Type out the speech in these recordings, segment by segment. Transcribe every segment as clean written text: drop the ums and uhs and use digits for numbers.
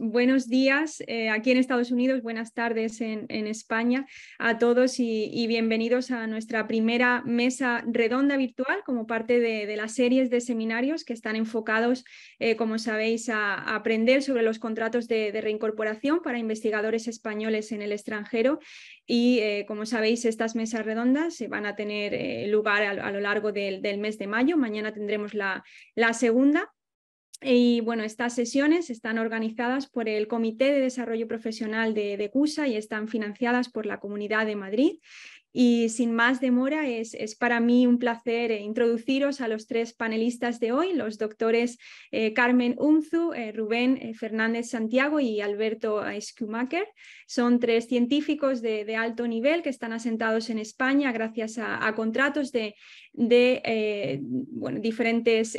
buenos días aquí en Estados Unidos, buenas tardes en España a todos y bienvenidos a nuestra primera mesa redonda virtual como parte de las series de seminarios que están enfocados, como sabéis, a aprender sobre los contratos de reincorporación para investigadores españoles en el extranjero. Y como sabéis, estas mesas redondas se van a tener lugar a lo largo del mes de mayo. Mañana tendremos la segunda. Y bueno, estas sesiones están organizadas por el Comité de Desarrollo Profesional de CUSA y están financiadas por la Comunidad de Madrid. Y sin más demora, es para mí un placer introduciros a los tres panelistas de hoy, los doctores Carmen Unzu, Rubén Fernández Santiago y Alberto Schumacher. Son tres científicos de alto nivel que están asentados en España gracias a contratos de diferentes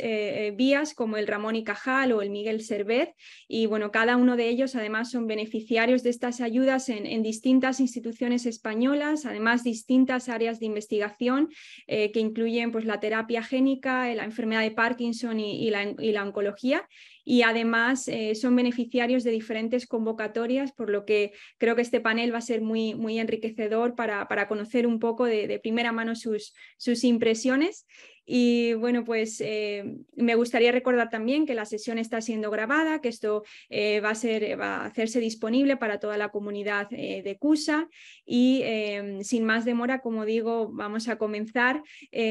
vías como el Ramón y Cajal o el Miguel Servet. Y bueno, cada uno de ellos además son beneficiarios de estas ayudas en distintas instituciones españolas, además distintas áreas de investigación que incluyen pues, la terapia génica, la enfermedad de Parkinson y la oncología. Y además son beneficiarios de diferentes convocatorias, por lo que creo que este panel va a ser muy, muy enriquecedor para conocer un poco de primera mano sus impresiones. Y bueno, pues me gustaría recordar también que la sesión está siendo grabada, que esto va a hacerse disponible para toda la comunidad de CUSA. Y sin más demora, como digo, vamos a comenzar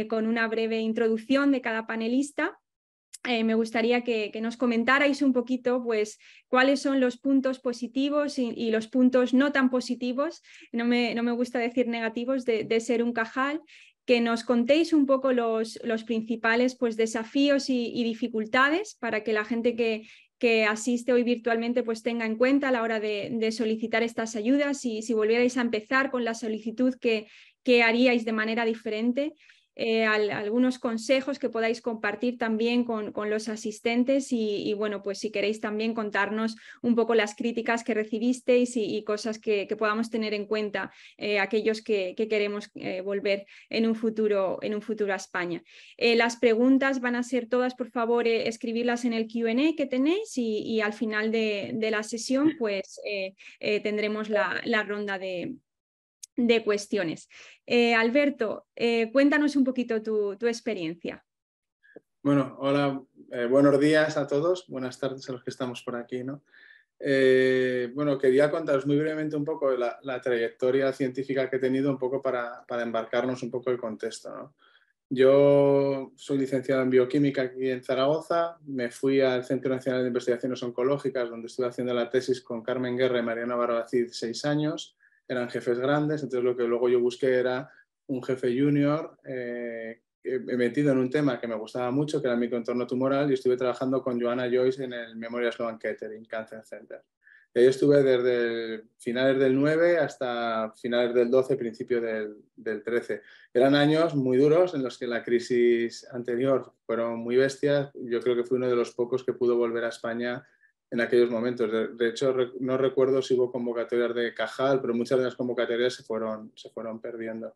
con una breve introducción de cada panelista. Me gustaría que nos comentarais un poquito pues, cuáles son los puntos positivos y los puntos no tan positivos, no me gusta decir negativos, de ser un Cajal, que nos contéis un poco los principales pues, desafíos y dificultades para que la gente que asiste hoy virtualmente pues, tenga en cuenta a la hora de solicitar estas ayudas y si volvierais a empezar con la solicitud que haríais de manera diferente. Algunos consejos que podáis compartir también con los asistentes y bueno, pues si queréis también contarnos un poco las críticas que recibisteis y cosas que podamos tener en cuenta aquellos que queremos volver en un futuro a España. Las preguntas van a ser todas, por favor, escribirlas en el Q&A que tenéis y al final de la sesión pues tendremos la ronda de cuestiones. Alberto, cuéntanos un poquito tu experiencia. Bueno, hola, buenos días a todos, buenas tardes a los que estamos por aquí, ¿no? Bueno, quería contaros muy brevemente un poco la trayectoria científica que he tenido, un poco para embarcarnos un poco el contexto, ¿no? Yo soy licenciado en bioquímica aquí en Zaragoza, me fui al Centro Nacional de Investigaciones Oncológicas, donde estuve haciendo la tesis con Carmen Guerra y Mariana Barbacid 6 años. Eran jefes grandes, entonces lo que luego yo busqué era un jefe junior he metido en un tema que me gustaba mucho, que era el microentorno tumoral, y estuve trabajando con Joanna Joyce en el Memorial Sloan Kettering Cancer Center. Y ahí estuve desde finales del 9 hasta finales del 12, principio del 13. Eran años muy duros en los que la crisis anterior fueron muy bestias. Yo creo que fui uno de los pocos que pudo volver a España en aquellos momentos. De hecho, no recuerdo si hubo convocatorias de Cajal, pero muchas de las convocatorias se fueron perdiendo.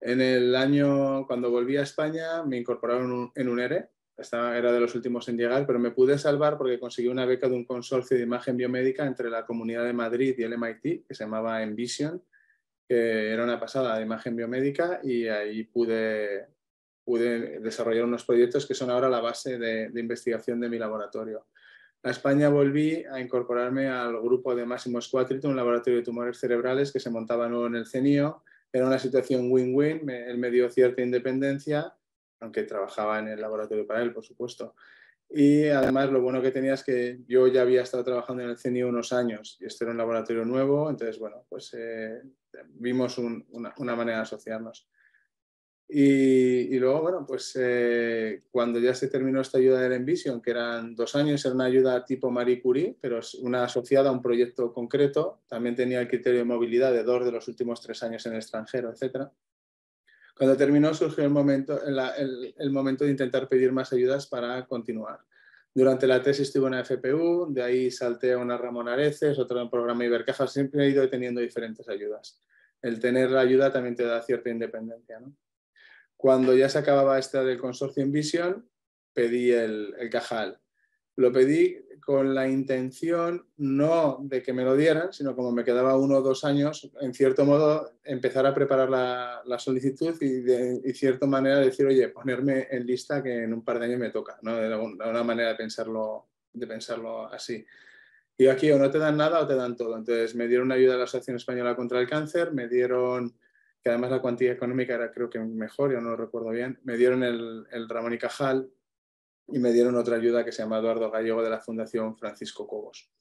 En el año, cuando volví a España, me incorporaron en un ERE. Era de los últimos en llegar, pero me pude salvar porque conseguí una beca de un consorcio de imagen biomédica entre la Comunidad de Madrid y el MIT, que se llamaba Envision, que era una pasada de imagen biomédica, y ahí pude desarrollar unos proyectos que son ahora la base de investigación de mi laboratorio. A España volví a incorporarme al grupo de Máximo Squatrito, un laboratorio de tumores cerebrales que se montaba nuevo en el CENIO. Era una situación win-win, él me dio cierta independencia, aunque trabajaba en el laboratorio para él, por supuesto. Y además lo bueno que tenía es que yo ya había estado trabajando en el CENIO unos años y este era un laboratorio nuevo, entonces bueno, pues vimos una manera de asociarnos. Y luego, bueno, pues cuando ya se terminó esta ayuda del Envision, que eran 2 años, era una ayuda tipo Marie Curie, pero una asociada a un proyecto concreto, también tenía el criterio de movilidad de 2 de los últimos 3 años en el extranjero, etc. Cuando terminó surgió el momento de intentar pedir más ayudas para continuar. Durante la tesis estuve en la FPU, de ahí salté a una Ramón Areces, otro en programa Ibercaja, siempre he ido teniendo diferentes ayudas. El tener la ayuda también te da cierta independencia, ¿no? Cuando ya se acababa esta del consorcio Envision, pedí el Cajal. Lo pedí con la intención no de que me lo dieran, sino como me quedaba 1 o 2 años, en cierto modo empezar a preparar la solicitud y de cierta manera decir, oye, ponerme en lista que en un par de años me toca, ¿no? De una manera de pensarlo así. Y aquí o no te dan nada o te dan todo. Entonces me dieron una ayuda de la Asociación Española contra el Cáncer, me dieron, que además la cuantía económica era creo que mejor, yo no lo recuerdo bien, me dieron el Ramón y Cajal y me dieron otra ayuda que se llama Eduardo Gallego de la Fundación Francisco Cobos.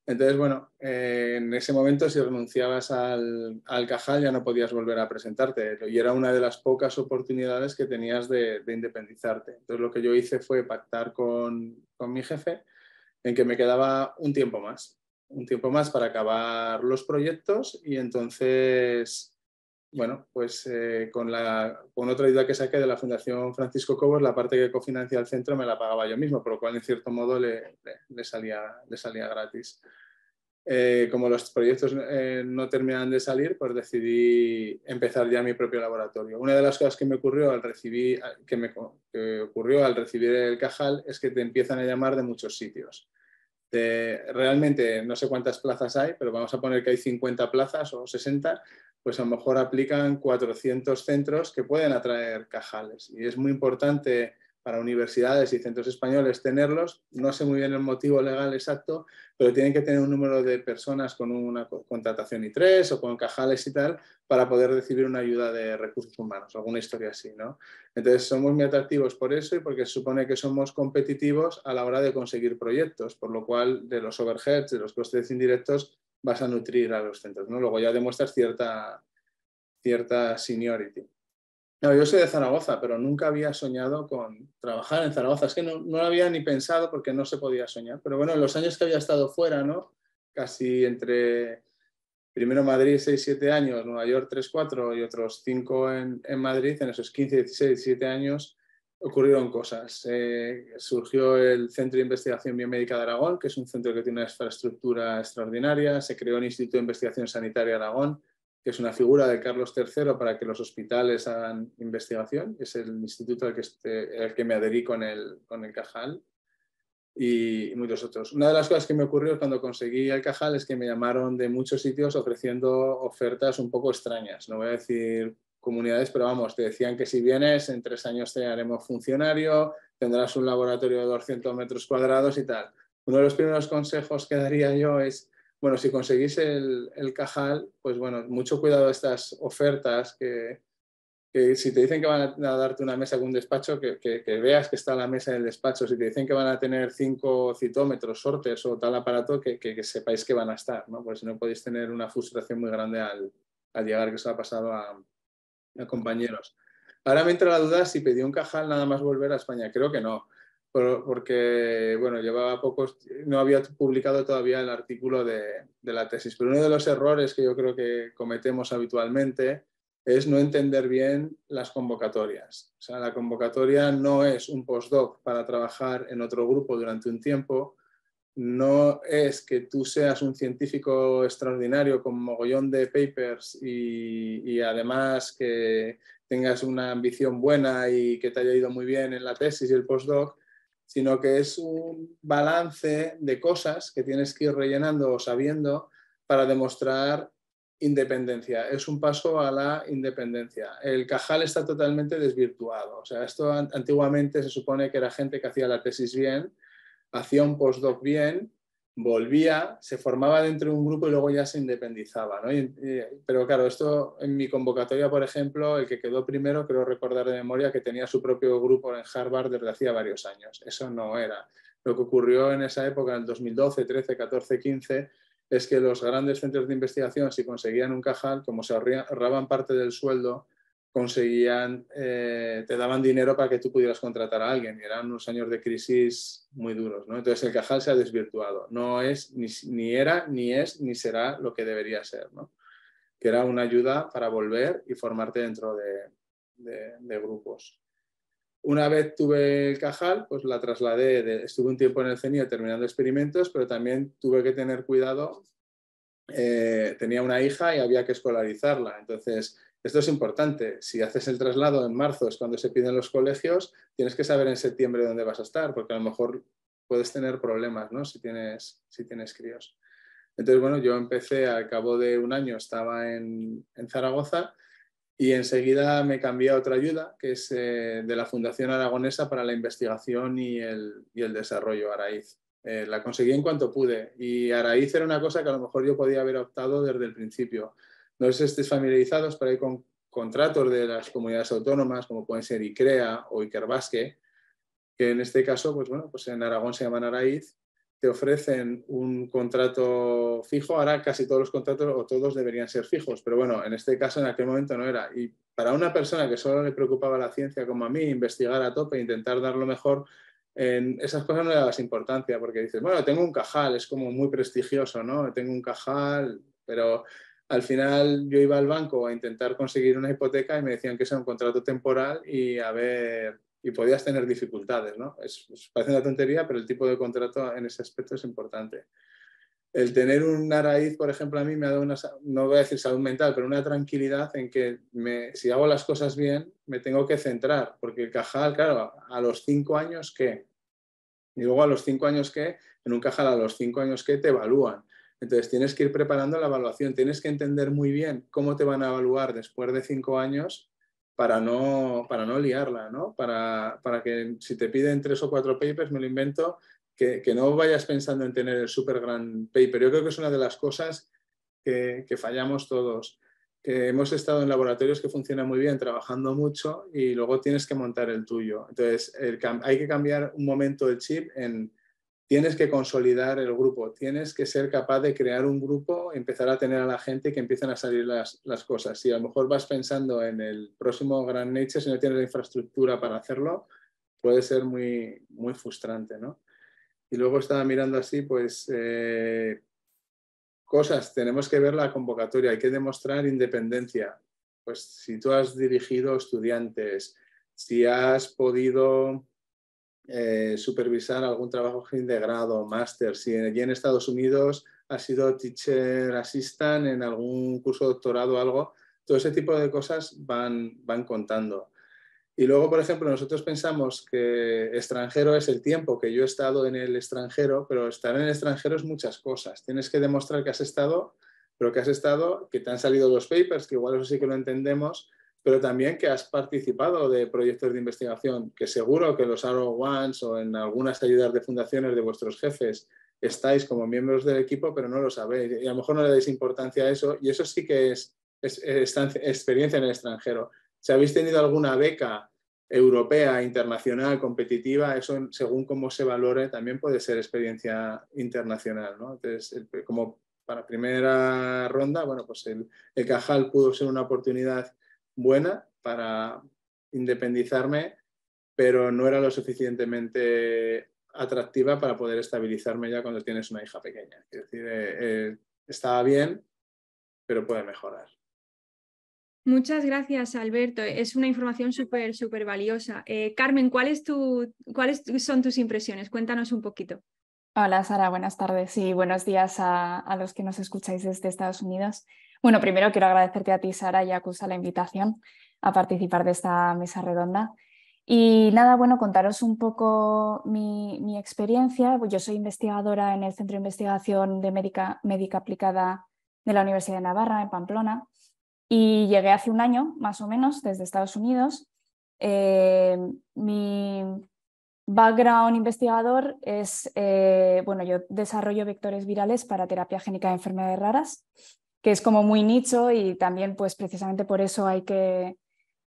Entonces, bueno, en ese momento si renunciabas al Cajal ya no podías volver a presentarte y era una de las pocas oportunidades que tenías de independizarte. Entonces lo que yo hice fue pactar con mi jefe en que me quedaba un tiempo más para acabar los proyectos y entonces, bueno, pues con otra ayuda que saqué de la Fundación Francisco Cobos, la parte que cofinancia el centro me la pagaba yo mismo, por lo cual en cierto modo le salía gratis. Como los proyectos no terminaban de salir, pues decidí empezar ya mi propio laboratorio. Una de las cosas que me ocurrió que ocurrió al recibir el Cajal es que te empiezan a llamar de muchos sitios. Realmente no sé cuántas plazas hay, pero vamos a poner que hay 50 plazas o 60, pues a lo mejor aplican 400 centros que pueden atraer Cajales. Y es muy importante para universidades y centros españoles tenerlos. No sé muy bien el motivo legal exacto, pero tienen que tener un número de personas con una contratación I3 o con Cajales y tal para poder recibir una ayuda de recursos humanos, alguna historia así, ¿no? Entonces somos muy atractivos por eso y porque se supone que somos competitivos a la hora de conseguir proyectos, por lo cual de los overheads, de los costes indirectos, vas a nutrir a los centros, ¿no? Luego ya demuestras cierta seniority. No, yo soy de Zaragoza, pero nunca había soñado con trabajar en Zaragoza. Es que no lo había ni pensado porque no se podía soñar. Pero bueno, en los años que había estado fuera, ¿no? Casi entre primero Madrid 6-7 años, Nueva York 3-4 y otros 5 en Madrid, en esos 15, 16, 17 años ocurrieron cosas. Surgió el Centro de Investigación Biomédica de Aragón, que es un centro que tiene una infraestructura extraordinaria. Se creó el Instituto de Investigación Sanitaria de Aragón, que es una figura de Carlos III para que los hospitales hagan investigación. Es el instituto al que me adherí con el Cajal y muchos otros. Una de las cosas que me ocurrió cuando conseguí el Cajal es que me llamaron de muchos sitios ofreciendo ofertas un poco extrañas. No voy a decir comunidades, pero vamos, te decían que si vienes en 3 años te haremos funcionario, tendrás un laboratorio de 200 metros cuadrados y tal. Uno de los primeros consejos que daría yo es, bueno, si conseguís el Cajal, pues bueno, mucho cuidado a estas ofertas que si te dicen que van a darte una mesa con un despacho, que veas que está la mesa en el despacho. Si te dicen que van a tener 5 citómetros, sorters o tal aparato, que sepáis que van a estar, ¿no? Porque si no podéis tener una frustración muy grande al llegar, que eso ha pasado a compañeros. Ahora me entra la duda si pedí un Cajal nada más volver a España. Creo que no, porque bueno, llevaba pocos, no había publicado todavía el artículo de la tesis. Pero uno de los errores que yo creo que cometemos habitualmente es no entender bien las convocatorias. O sea, la convocatoria no es un postdoc para trabajar en otro grupo durante un tiempo, no es que tú seas un científico extraordinario con mogollón de papers y además que tengas una ambición buena y que te haya ido muy bien en la tesis y el postdoc, sino que es un balance de cosas que tienes que ir rellenando o sabiendo para demostrar independencia. Es un paso a la independencia. El Cajal está totalmente desvirtuado. O sea, esto antiguamente se supone que era gente que hacía la tesis bien, hacía un postdoc bien, volvía, se formaba dentro de un grupo y luego ya se independizaba, ¿no? Pero claro, esto en mi convocatoria, por ejemplo, el que quedó primero, creo recordar de memoria, que tenía su propio grupo en Harvard desde hacía varios años. Eso no era. Lo que ocurrió en esa época, en el 2012, 13, 14, 15, es que los grandes centros de investigación, si conseguían un Cajal, como se ahorraban parte del sueldo, conseguían, te daban dinero para que tú pudieras contratar a alguien. Y eran unos años de crisis muy duros, ¿no? Entonces el Cajal se ha desvirtuado. No es, ni era, ni es, ni será lo que debería ser, ¿no? Que era una ayuda para volver y formarte dentro de grupos. Una vez tuve el Cajal, pues la trasladé, estuve un tiempo en el CNIE terminando experimentos, pero también tuve que tener cuidado. Tenía una hija y había que escolarizarla. Entonces, esto es importante. Si haces el traslado en marzo, es cuando se piden los colegios, tienes que saber en septiembre dónde vas a estar, porque a lo mejor puedes tener problemas, ¿no? Si tienes críos. Entonces, bueno, yo empecé al cabo de un año, estaba en Zaragoza y enseguida me cambié a otra ayuda, que es de la Fundación Aragonesa para la Investigación y el Desarrollo, Araiz. La conseguí en cuanto pude y Araiz era una cosa que a lo mejor yo podía haber optado desde el principio. No sé si estéis familiarizados, pero hay contratos de las comunidades autónomas, como pueden ser ICREA o Ikerbasque, que en este caso, pues bueno, pues en Aragón se llaman Araiz, te ofrecen un contrato fijo. Ahora casi todos los contratos o todos deberían ser fijos, pero bueno, en este caso en aquel momento no era. Y para una persona que solo le preocupaba la ciencia como a mí, investigar a tope, intentar dar lo mejor, en esas cosas no le dabas importancia, porque dices, bueno, tengo un cajal, es como muy prestigioso, ¿no? Tengo un cajal, pero al final yo iba al banco a intentar conseguir una hipoteca y me decían que era un contrato temporal y a ver, y podías tener dificultades, ¿no? Parece una tontería, pero el tipo de contrato en ese aspecto es importante. El tener una raíz, por ejemplo, a mí me ha dado una, no voy a decir salud mental, pero una tranquilidad en que si hago las cosas bien, me tengo que centrar, porque el cajal, claro, a los 5 años, ¿qué? Y luego a los 5 años, ¿qué? En un cajal a los 5 años, ¿qué? Te evalúan. Entonces tienes que ir preparando la evaluación, tienes que entender muy bien cómo te van a evaluar después de 5 años para no liarla, ¿no? Para que si te piden 3 o 4 papers, me lo invento, que no vayas pensando en tener el súper gran paper. Yo creo que es una de las cosas que fallamos todos, que hemos estado en laboratorios que funcionan muy bien, trabajando mucho y luego tienes que montar el tuyo. Entonces hay que cambiar un momento el chip en tienes que consolidar el grupo, tienes que ser capaz de crear un grupo, empezar a tener a la gente que empiezan a salir las cosas. Si a lo mejor vas pensando en el próximo gran Nature, si no tienes la infraestructura para hacerlo, puede ser muy, muy frustrante, ¿no? Y luego estaba mirando así, pues, cosas, tenemos que ver la convocatoria, hay que demostrar independencia. Pues si tú has dirigido estudiantes, si has podido supervisar algún trabajo de grado, máster, si allí en Estados Unidos ha sido teacher assistant en algún curso de doctorado o algo, todo ese tipo de cosas van contando. Y luego, por ejemplo, nosotros pensamos que extranjero es el tiempo que yo he estado en el extranjero, pero estar en el extranjero es muchas cosas. Tienes que demostrar que has estado, pero que has estado, que te han salido los papers, que igual eso sí que lo entendemos, pero también que has participado de proyectos de investigación, que seguro que los Arrow Ones o en algunas ayudas de fundaciones de vuestros jefes estáis como miembros del equipo, pero no lo sabéis. Y a lo mejor no le dais importancia a eso, y eso sí que es experiencia en el extranjero. Si habéis tenido alguna beca europea, internacional, competitiva, eso según cómo se valore también puede ser experiencia internacional, ¿no? Entonces, como para primera ronda, bueno, pues el Cajal pudo ser una oportunidad buena para independizarme, pero no era lo suficientemente atractiva para poder estabilizarme ya cuando tienes una hija pequeña. Es decir, estaba bien, pero puede mejorar. Muchas gracias, Alberto. Es una información súper valiosa. Carmen, ¿cuáles son tus impresiones? Cuéntanos un poquito. Hola Sara, buenas tardes y buenos días a los que nos escucháis desde Estados Unidos. Bueno, primero quiero agradecerte a ti, Sara, y a Cusa la invitación a participar de esta mesa redonda. Y nada, bueno, contaros un poco mi experiencia. Yo soy investigadora en el Centro de Investigación de Médica Aplicada de la Universidad de Navarra, en Pamplona, y llegué hace un año, más o menos, desde Estados Unidos. Mi background investigador es, bueno, yo desarrollo vectores virales para terapia génica de enfermedades raras, que es como muy nicho y también pues precisamente por eso hay que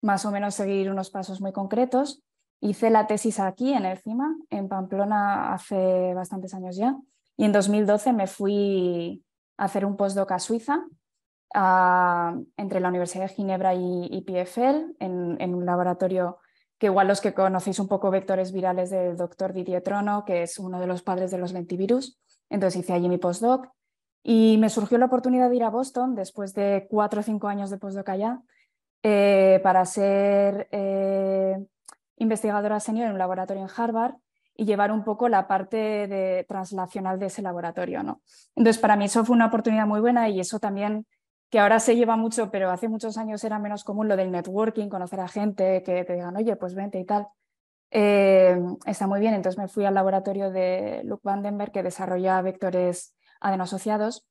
más o menos seguir unos pasos muy concretos. Hice la tesis aquí en el CIMA, en Pamplona, hace bastantes años ya, y en 2012 me fui a hacer un postdoc a Suiza, entre la Universidad de Ginebra y PFL, en un laboratorio que igual los que conocéis un poco vectores virales del doctor Didier Trono, que es uno de los padres de los lentivirus. Entonces hice allí mi postdoc y me surgió la oportunidad de ir a Boston después de 4 o 5 años de postdoc allá para ser investigadora senior en un laboratorio en Harvard y llevar un poco la parte translacional de ese laboratorio, ¿no? Entonces para mí eso fue una oportunidad muy buena y eso también, que ahora se lleva mucho, pero hace muchos años era menos común lo del networking, conocer a gente, que te digan, oye, pues vente y tal. está muy bien. Entonces me fui al laboratorio de Luc Vandenberg, que desarrolla vectores adeno-asociados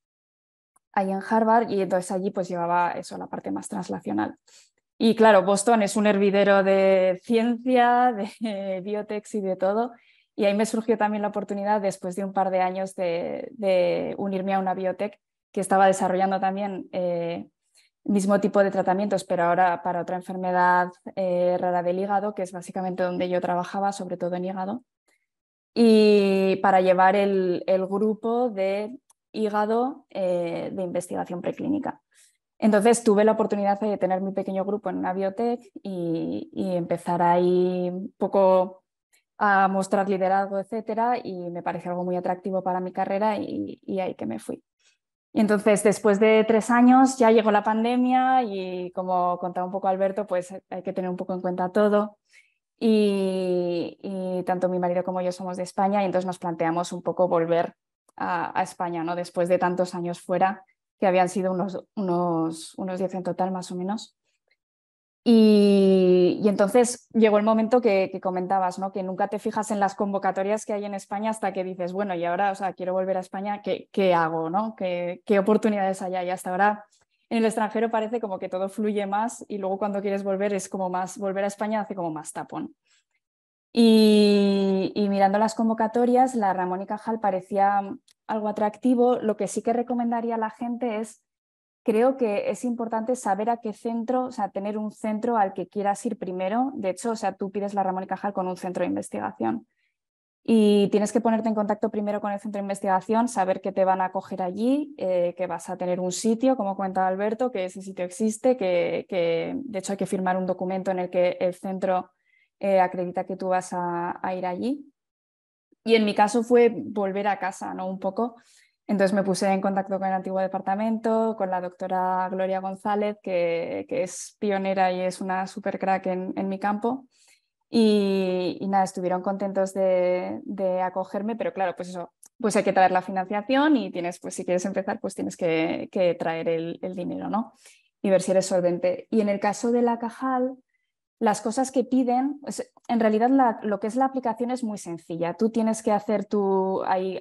ahí en Harvard, y entonces allí pues llevaba eso, la parte más translacional. Y claro, Boston es un hervidero de ciencia, de biotech y de todo. Y ahí me surgió también la oportunidad, después de un par de años, de unirme a una biotech que estaba desarrollando también el mismo tipo de tratamientos, pero ahora para otra enfermedad rara del hígado, que es básicamente donde yo trabajaba, sobre todo en hígado, y para llevar el grupo de hígado de investigación preclínica. Entonces tuve la oportunidad de tener mi pequeño grupo en una biotech y empezar ahí un poco a mostrar liderazgo, etcétera, y me pareció algo muy atractivo para mi carrera y ahí que me fui. Y entonces, después de 3 años, ya llegó la pandemia y, como contaba un poco Alberto, pues hay que tener un poco en cuenta todo. Y tanto mi marido como yo somos de España, y entonces nos planteamos un poco volver a España, ¿no? Después de tantos años fuera, que habían sido unos 10 en total, más o menos. Y entonces llegó el momento que comentabas, ¿no? Que nunca te fijas en las convocatorias que hay en España hasta que dices, bueno, y ahora, o sea, quiero volver a España, ¿qué hago, ¿no? ¿Qué oportunidades hay ahí? Hasta ahora en el extranjero parece como que todo fluye más, y luego cuando quieres volver es como más, volver a España hace como más tapón. Y mirando las convocatorias, la Ramón y Cajal parecía algo atractivo. Lo que sí que recomendaría a la gente es, creo que es importante saber a qué centro, o sea, tener un centro al que quieras ir primero. De hecho, o sea, tú pides la Ramón y Cajal con un centro de investigación y tienes que ponerte en contacto primero con el centro de investigación, saber que te van a acoger allí, que vas a tener un sitio, como cuenta Alberto, que ese sitio existe, que de hecho hay que firmar un documento en el que el centro acredita que tú vas a ir allí. Y en mi caso fue volver a casa, ¿no? Un poco. Entonces me puse en contacto con el antiguo departamento, con la doctora Gloria González, que es pionera y es una super crack en mi campo. Y nada, estuvieron contentos de acogerme, pero claro, pues eso, pues hay que traer la financiación y tienes, pues si quieres empezar, pues tienes que traer el dinero, ¿no? Y ver si eres solvente. Y en el caso de la Cajal, las cosas que piden, pues, en realidad lo que es la aplicación es muy sencilla. Tú tienes que hacer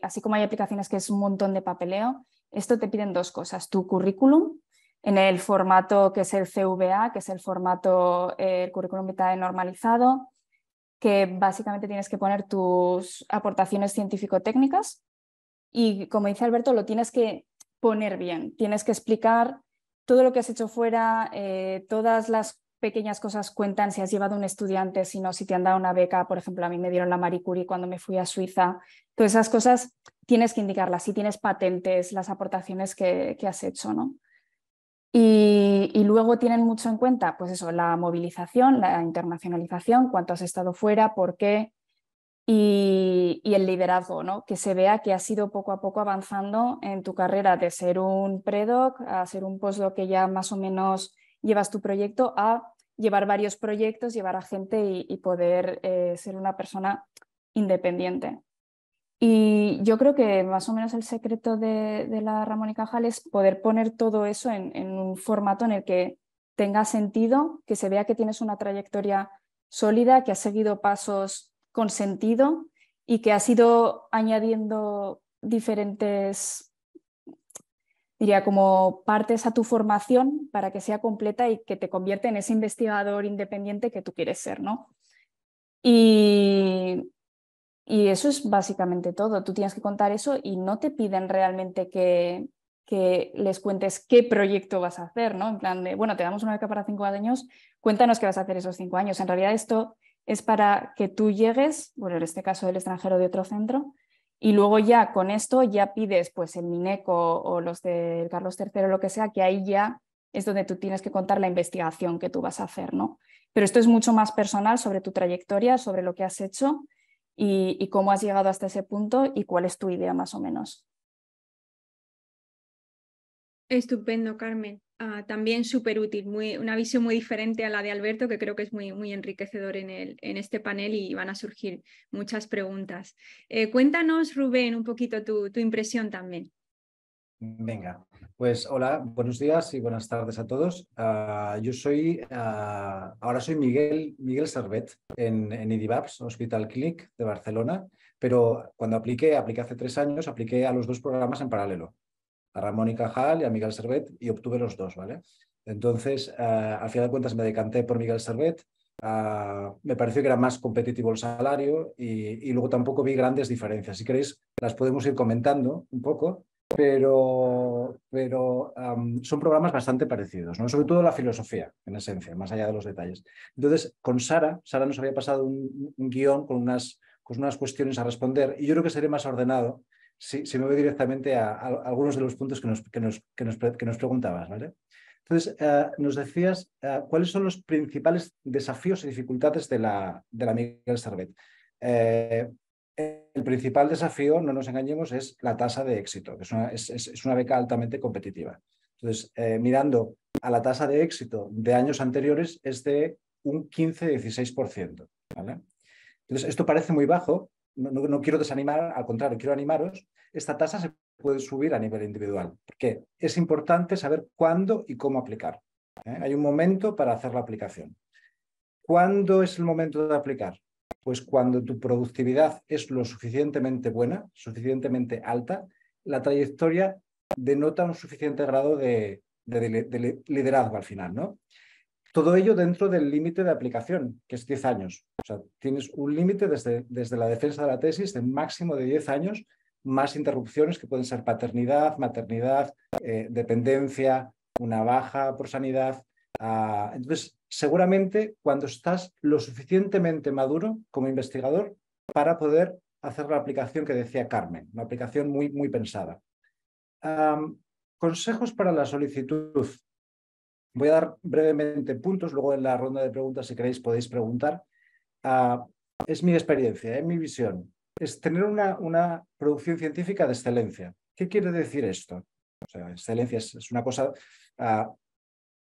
así como hay aplicaciones que es un montón de papeleo, esto te piden 2 cosas: tu currículum en el formato que es el CVA, que es el formato, el currículum vitae normalizado, que básicamente tienes que poner tus aportaciones científico-técnicas, y, como dice Alberto, lo tienes que poner bien, tienes que explicar todo lo que has hecho fuera, todas las pequeñas cosas cuentan, si has llevado un estudiante, si no, si te han dado una beca. Por ejemplo, a mí me dieron la Marie Curie cuando me fui a Suiza. Todas esas cosas tienes que indicarlas, si tienes patentes, las aportaciones que has hecho, ¿no? Y luego tienen mucho en cuenta, pues eso, la movilización, la internacionalización, cuánto has estado fuera, por qué, y el liderazgo, ¿no? Que se vea que has ido poco a poco avanzando en tu carrera de ser un predoc a ser un postdoc que ya más o menos llevas tu proyecto, a llevar varios proyectos, llevar a gente y poder ser una persona independiente. Y yo creo que más o menos el secreto de la Ramón y Cajal es poder poner todo eso en un formato en el que tenga sentido, que se vea que tienes una trayectoria sólida, que has seguido pasos con sentido y que has ido añadiendo diferentes, diría, como partes a tu formación para que sea completa y que te convierta en ese investigador independiente que tú quieres ser, ¿no? Y eso es básicamente todo. Tú tienes que contar eso y no te piden realmente que les cuentes qué proyecto vas a hacer, ¿no? En plan de, bueno, te damos una beca para 5 años, cuéntanos qué vas a hacer esos 5 años. En realidad esto es para que tú llegues, bueno, en este caso del extranjero de otro centro, y luego ya con esto ya pides pues el MINECO o los del Carlos III o lo que sea, que ahí ya es donde tú tienes que contar la investigación que tú vas a hacer, ¿no? Pero esto es mucho más personal, sobre tu trayectoria, sobre lo que has hecho y cómo has llegado hasta ese punto y cuál es tu idea más o menos. Estupendo, Carmen. También súper útil, una visión muy diferente a la de Alberto, que creo que es muy enriquecedor en este panel, y van a surgir muchas preguntas. Cuéntanos, Rubén, un poquito tu impresión también. Venga, pues hola, buenos días y buenas tardes a todos. Yo soy, ahora soy Miguel Servet en IDIVAPS, Hospital Clinic de Barcelona, pero cuando apliqué hace 3 años, apliqué a los 2 programas en paralelo, a Ramón y Cajal y a Miguel Servet, y obtuve los 2, ¿vale? Entonces, al final de cuentas me decanté por Miguel Servet. Me pareció que era más competitivo el salario y luego tampoco vi grandes diferencias. Si queréis, las podemos ir comentando un poco, pero son programas bastante parecidos, ¿no? Sobre todo la filosofía, en esencia, más allá de los detalles. Entonces, con Sara nos había pasado un guión con unas cuestiones a responder, y yo creo que seré más ordenado si me voy directamente a algunos de los puntos que nos preguntabas, ¿vale? Entonces, nos decías cuáles son los principales desafíos y dificultades de la Miguel Servet. El principal desafío, no nos engañemos, es la tasa de éxito, que es una beca altamente competitiva. Entonces, mirando a la tasa de éxito de años anteriores, es de un 15-16%, ¿vale? Entonces, esto parece muy bajo, no quiero desanimar, al contrario, quiero animaros. Esta tasa se puede subir a nivel individual, porque es importante saber cuándo y cómo aplicar, ¿eh? Hay un momento para hacer la aplicación. ¿Cuándo es el momento de aplicar? Pues cuando tu productividad es lo suficientemente buena, suficientemente alta, la trayectoria denota un suficiente grado de liderazgo al final, ¿no? Todo ello dentro del límite de aplicación, que es 10 años. O sea, tienes un límite desde la defensa de la tesis de máximo de 10 años, más interrupciones que pueden ser paternidad, maternidad, dependencia, una baja por sanidad. Entonces, seguramente cuando estás lo suficientemente maduro como investigador para poder hacer la aplicación que decía Carmen, una aplicación muy, muy pensada. Consejos para la solicitud. Voy a dar brevemente puntos, luego en la ronda de preguntas, si queréis, podéis preguntar. Es mi experiencia, mi visión. Es tener una producción científica de excelencia. ¿Qué quiere decir esto? O sea, excelencia es una cosa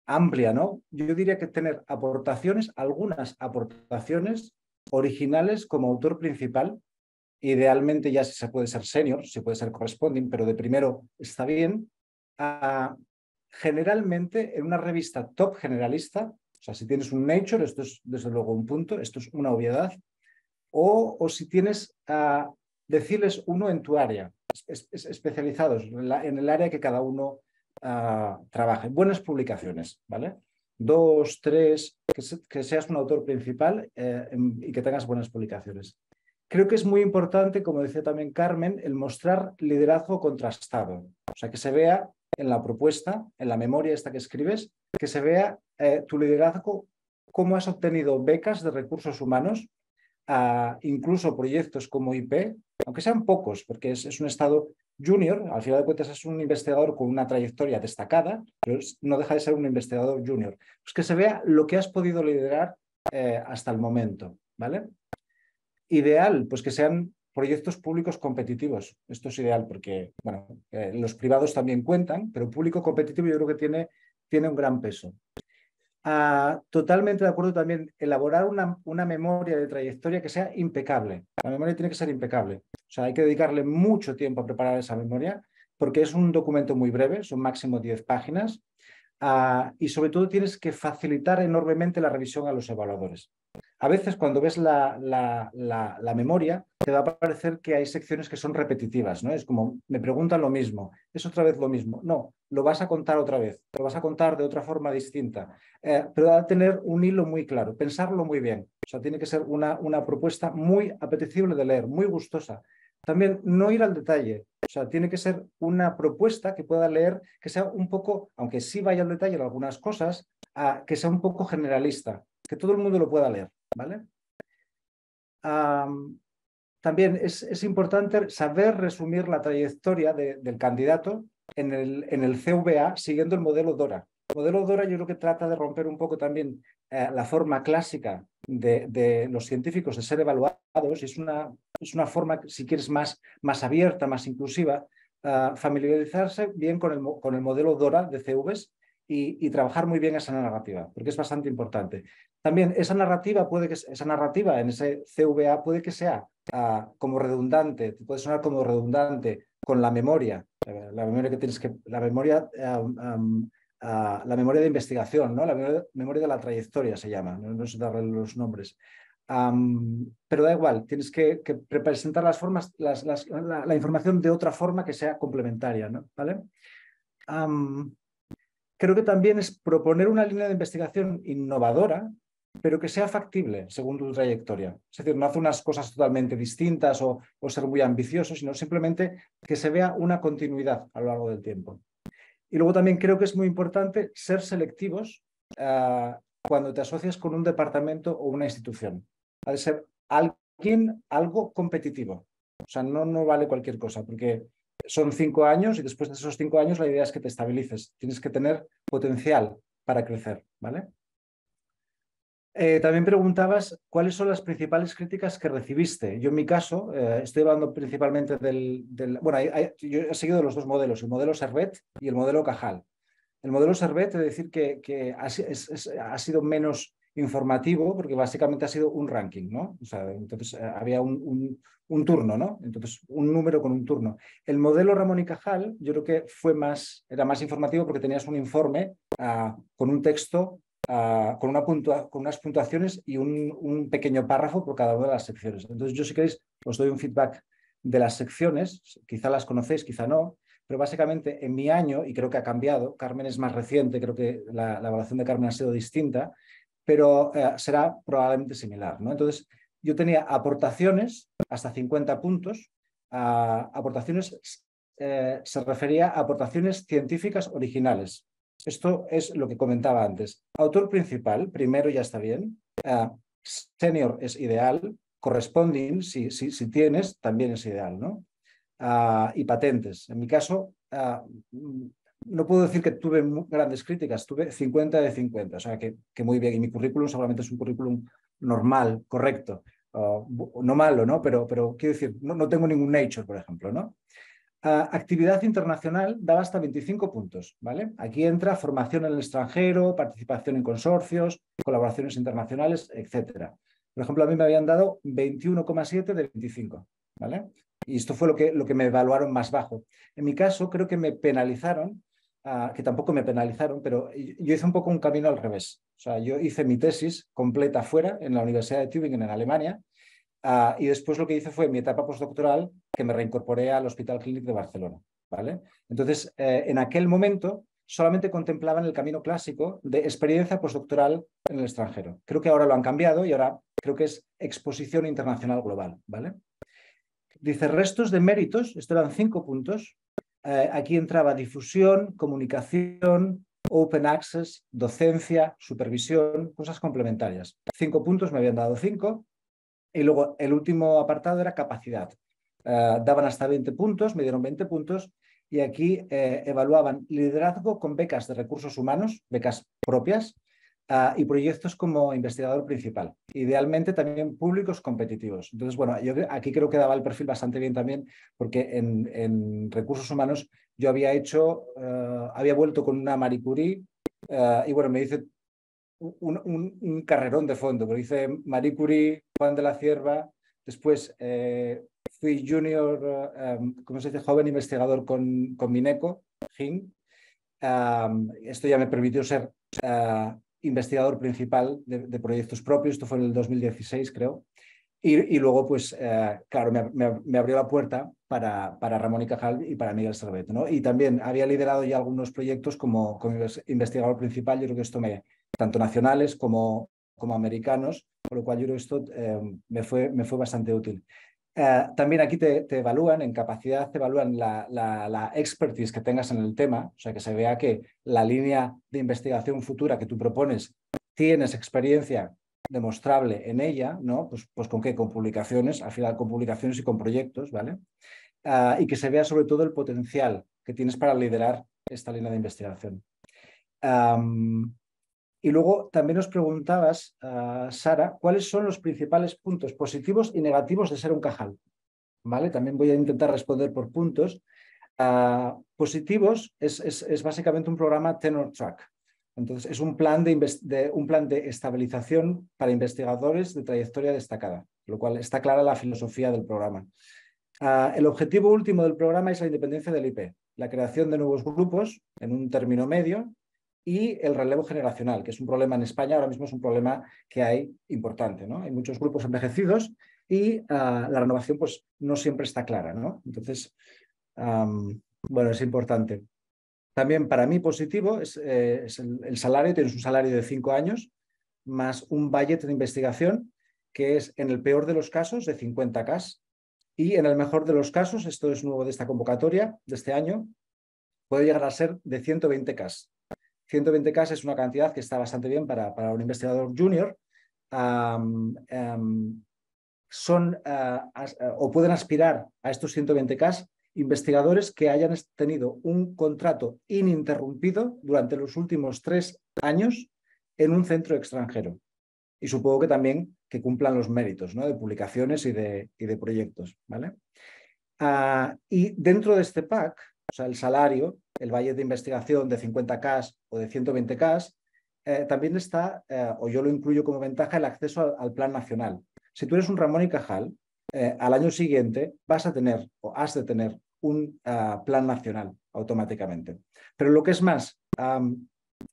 amplia, ¿no? Yo diría que tener aportaciones, algunas aportaciones originales como autor principal. Idealmente ya si se puede ser senior, si puede ser corresponding, pero de primero está bien. Generalmente en una revista top generalista, o sea, si tienes un Nature, esto es desde luego un punto, esto es una obviedad, o si tienes, decirles uno en tu área, especializados en el área que cada uno trabaje. Buenas publicaciones, ¿vale? 2, 3, que seas un autor principal y que tengas buenas publicaciones. Creo que es muy importante, como decía también Carmen, el mostrar liderazgo contrastado, o sea, que se vea en la propuesta, en la memoria esta que escribes, que se vea tu liderazgo, cómo has obtenido becas de recursos humanos, incluso proyectos como IP, aunque sean pocos, porque es un estado junior, al final de cuentas es un investigador con una trayectoria destacada, pero no deja de ser un investigador junior. Pues que se vea lo que has podido liderar hasta el momento, ¿vale? Ideal, pues que sean proyectos públicos competitivos. Esto es ideal porque, bueno, los privados también cuentan, pero público competitivo yo creo que tiene un gran peso. Totalmente de acuerdo también, elaborar una memoria de trayectoria que sea impecable. La memoria tiene que ser impecable. O sea, hay que dedicarle mucho tiempo a preparar esa memoria porque es un documento muy breve, son máximo 10 páginas, y sobre todo tienes que facilitar enormemente la revisión a los evaluadores. A veces cuando ves la memoria te va a parecer que hay secciones que son repetitivas, ¿no? Es como, me preguntan lo mismo, es otra vez lo mismo. No, lo vas a contar otra vez, lo vas a contar de otra forma distinta, pero va a tener un hilo muy claro, pensarlo muy bien. O sea, tiene que ser una propuesta muy apetecible de leer, muy gustosa. También no ir al detalle, o sea, tiene que ser una propuesta que pueda leer, que sea un poco, aunque sí vaya al detalle en algunas cosas, que sea un poco generalista, que todo el mundo lo pueda leer, ¿vale? También es importante saber resumir la trayectoria del candidato en el CVA siguiendo el modelo DORA. El modelo DORA yo creo que trata de romper un poco también la forma clásica de los científicos de ser evaluados, y es una forma, si quieres, más abierta, más inclusiva, familiarizarse bien con el modelo DORA de CVs y trabajar muy bien esa narrativa, porque es bastante importante. También esa narrativa en ese CVA puede que sea como redundante, puede sonar como redundante con la memoria La memoria que tienes que... La memoria de investigación, ¿no? La memoria de la trayectoria se llama, no sé darle los nombres. Pero da igual, tienes que representar las formas, la información de otra forma que sea complementaria, ¿no? ¿Vale? Creo que también es proponer una línea de investigación innovadora, pero que sea factible según tu trayectoria. Es decir, no hacer unas cosas totalmente distintas o ser muy ambicioso, sino simplemente que se vea una continuidad a lo largo del tiempo. Y luego también creo que es muy importante ser selectivos cuando te asocias con un departamento o una institución. Ha de ser algo competitivo. O sea, no vale cualquier cosa, porque son 5 años y después de esos 5 años la idea es que te estabilices. Tienes que tener potencial para crecer, ¿vale? También preguntabas cuáles son las principales críticas que recibiste. Yo en mi caso estoy hablando principalmente bueno, yo he seguido los dos modelos, el modelo Servet y el modelo Cajal. El modelo Servet, es decir, que ha sido menos informativo porque básicamente ha sido un ranking, ¿no? O sea, entonces había un turno, ¿no? Entonces, un número con un turno. El modelo Ramón y Cajal yo creo que era más informativo porque tenías un informe con un texto con unas puntuaciones y un pequeño párrafo por cada una de las secciones. Entonces, yo si queréis os doy un feedback de las secciones, quizá las conocéis, quizá no, pero básicamente en mi año, y creo que ha cambiado, Carmen es más reciente, creo que la evaluación de Carmen ha sido distinta, pero será probablemente similar, ¿no? Entonces, yo tenía aportaciones hasta 50 puntos, aportaciones se refería a aportaciones científicas originales. Esto es lo que comentaba antes. Autor principal, primero ya está bien. Senior es ideal. Corresponding, si tienes, también es ideal, ¿no? Y patentes. En mi caso, no puedo decir que tuve grandes críticas, tuve 50 de 50, o sea que muy bien. Y mi currículum seguramente es un currículum normal, correcto. No malo, ¿no? Pero quiero decir, no tengo ningún Nature, por ejemplo, ¿no? Actividad internacional daba hasta 25 puntos, ¿vale? Aquí entra formación en el extranjero, participación en consorcios, colaboraciones internacionales, etc. Por ejemplo, a mí me habían dado 21,7 de 25, ¿vale? Y esto fue lo que me evaluaron más bajo. En mi caso, creo que me penalizaron, que tampoco me penalizaron, pero yo hice un poco un camino al revés. O sea, yo hice mi tesis completa fuera, en la Universidad de Tübingen, en Alemania, y después lo que hice fue mi etapa postdoctoral, que me reincorporé al Hospital Clínic de Barcelona, ¿vale? Entonces, en aquel momento solamente contemplaban el camino clásico de experiencia postdoctoral en el extranjero. Creo que ahora lo han cambiado y ahora creo que es exposición internacional global, ¿vale? Dice restos de méritos, esto eran 5 puntos. Aquí entraba difusión, comunicación, open access, docencia, supervisión, cosas complementarias. 5 puntos, me habían dado 5. Y luego el último apartado era capacidad. Daban hasta 20 puntos, me dieron 20 puntos y aquí evaluaban liderazgo con becas de recursos humanos, becas propias, y proyectos como investigador principal. Idealmente también públicos competitivos. Entonces, bueno, yo aquí creo que daba el perfil bastante bien también porque en recursos humanos yo había vuelto con una Marie Curie y bueno, me dice un carrerón de fondo, porque hice Marie Curie, Juan de la Cierva, después fui junior, ¿cómo se dice? Joven investigador con Mineco, GIN. Esto ya me permitió ser investigador principal de proyectos propios, esto fue en el 2016, creo. Y luego, pues, claro, me abrió la puerta para Ramón y Cajal y para Miguel Servet, ¿no? Y también había liderado ya algunos proyectos como investigador principal. Yo creo que esto tanto nacionales como americanos, por lo cual yo creo que esto me fue bastante útil. También aquí te evalúan, en capacidad te evalúan la expertise que tengas en el tema, o sea, que se vea que la línea de investigación futura que tú propones tienes experiencia demostrable en ella, ¿no? Pues ¿con qué? Con publicaciones, al final con publicaciones y con proyectos, ¿vale? Y que se vea sobre todo el potencial que tienes para liderar esta línea de investigación. Y luego también nos preguntabas, Sara, ¿cuáles son los principales puntos positivos y negativos de ser un Cajal? ¿Vale? También voy a intentar responder por puntos. Positivos es básicamente un programa tenure track. Entonces, es un plan de estabilización para investigadores de trayectoria destacada, lo cual está clara la filosofía del programa. El objetivo último del programa es la independencia del IP. la creación de nuevos grupos en un término medio y el relevo generacional, que es un problema en España, ahora mismo es un problema que hay importante, ¿no? Hay muchos grupos envejecidos y la renovación pues, no siempre está clara, ¿no? Entonces, bueno, es importante. También para mí positivo es el salario, tienes un salario de 5 años más un budget de investigación que es en el peor de los casos de 50K y en el mejor de los casos, esto es nuevo de esta convocatoria de este año, puede llegar a ser de 120K. 120K es una cantidad que está bastante bien para un investigador junior. Son o pueden aspirar a estos 120K investigadores que hayan tenido un contrato ininterrumpido durante los últimos 3 años en un centro extranjero. Y supongo que también que cumplan los méritos, ¿no? De publicaciones y de proyectos, ¿vale? Y dentro de este pack, o sea, el salario, el budget de investigación de 50K o de 120K, también está, o yo lo incluyo como ventaja, el acceso al plan nacional. Si tú eres un Ramón y Cajal, al año siguiente vas a tener o has de tener un plan nacional automáticamente. Pero lo que es más,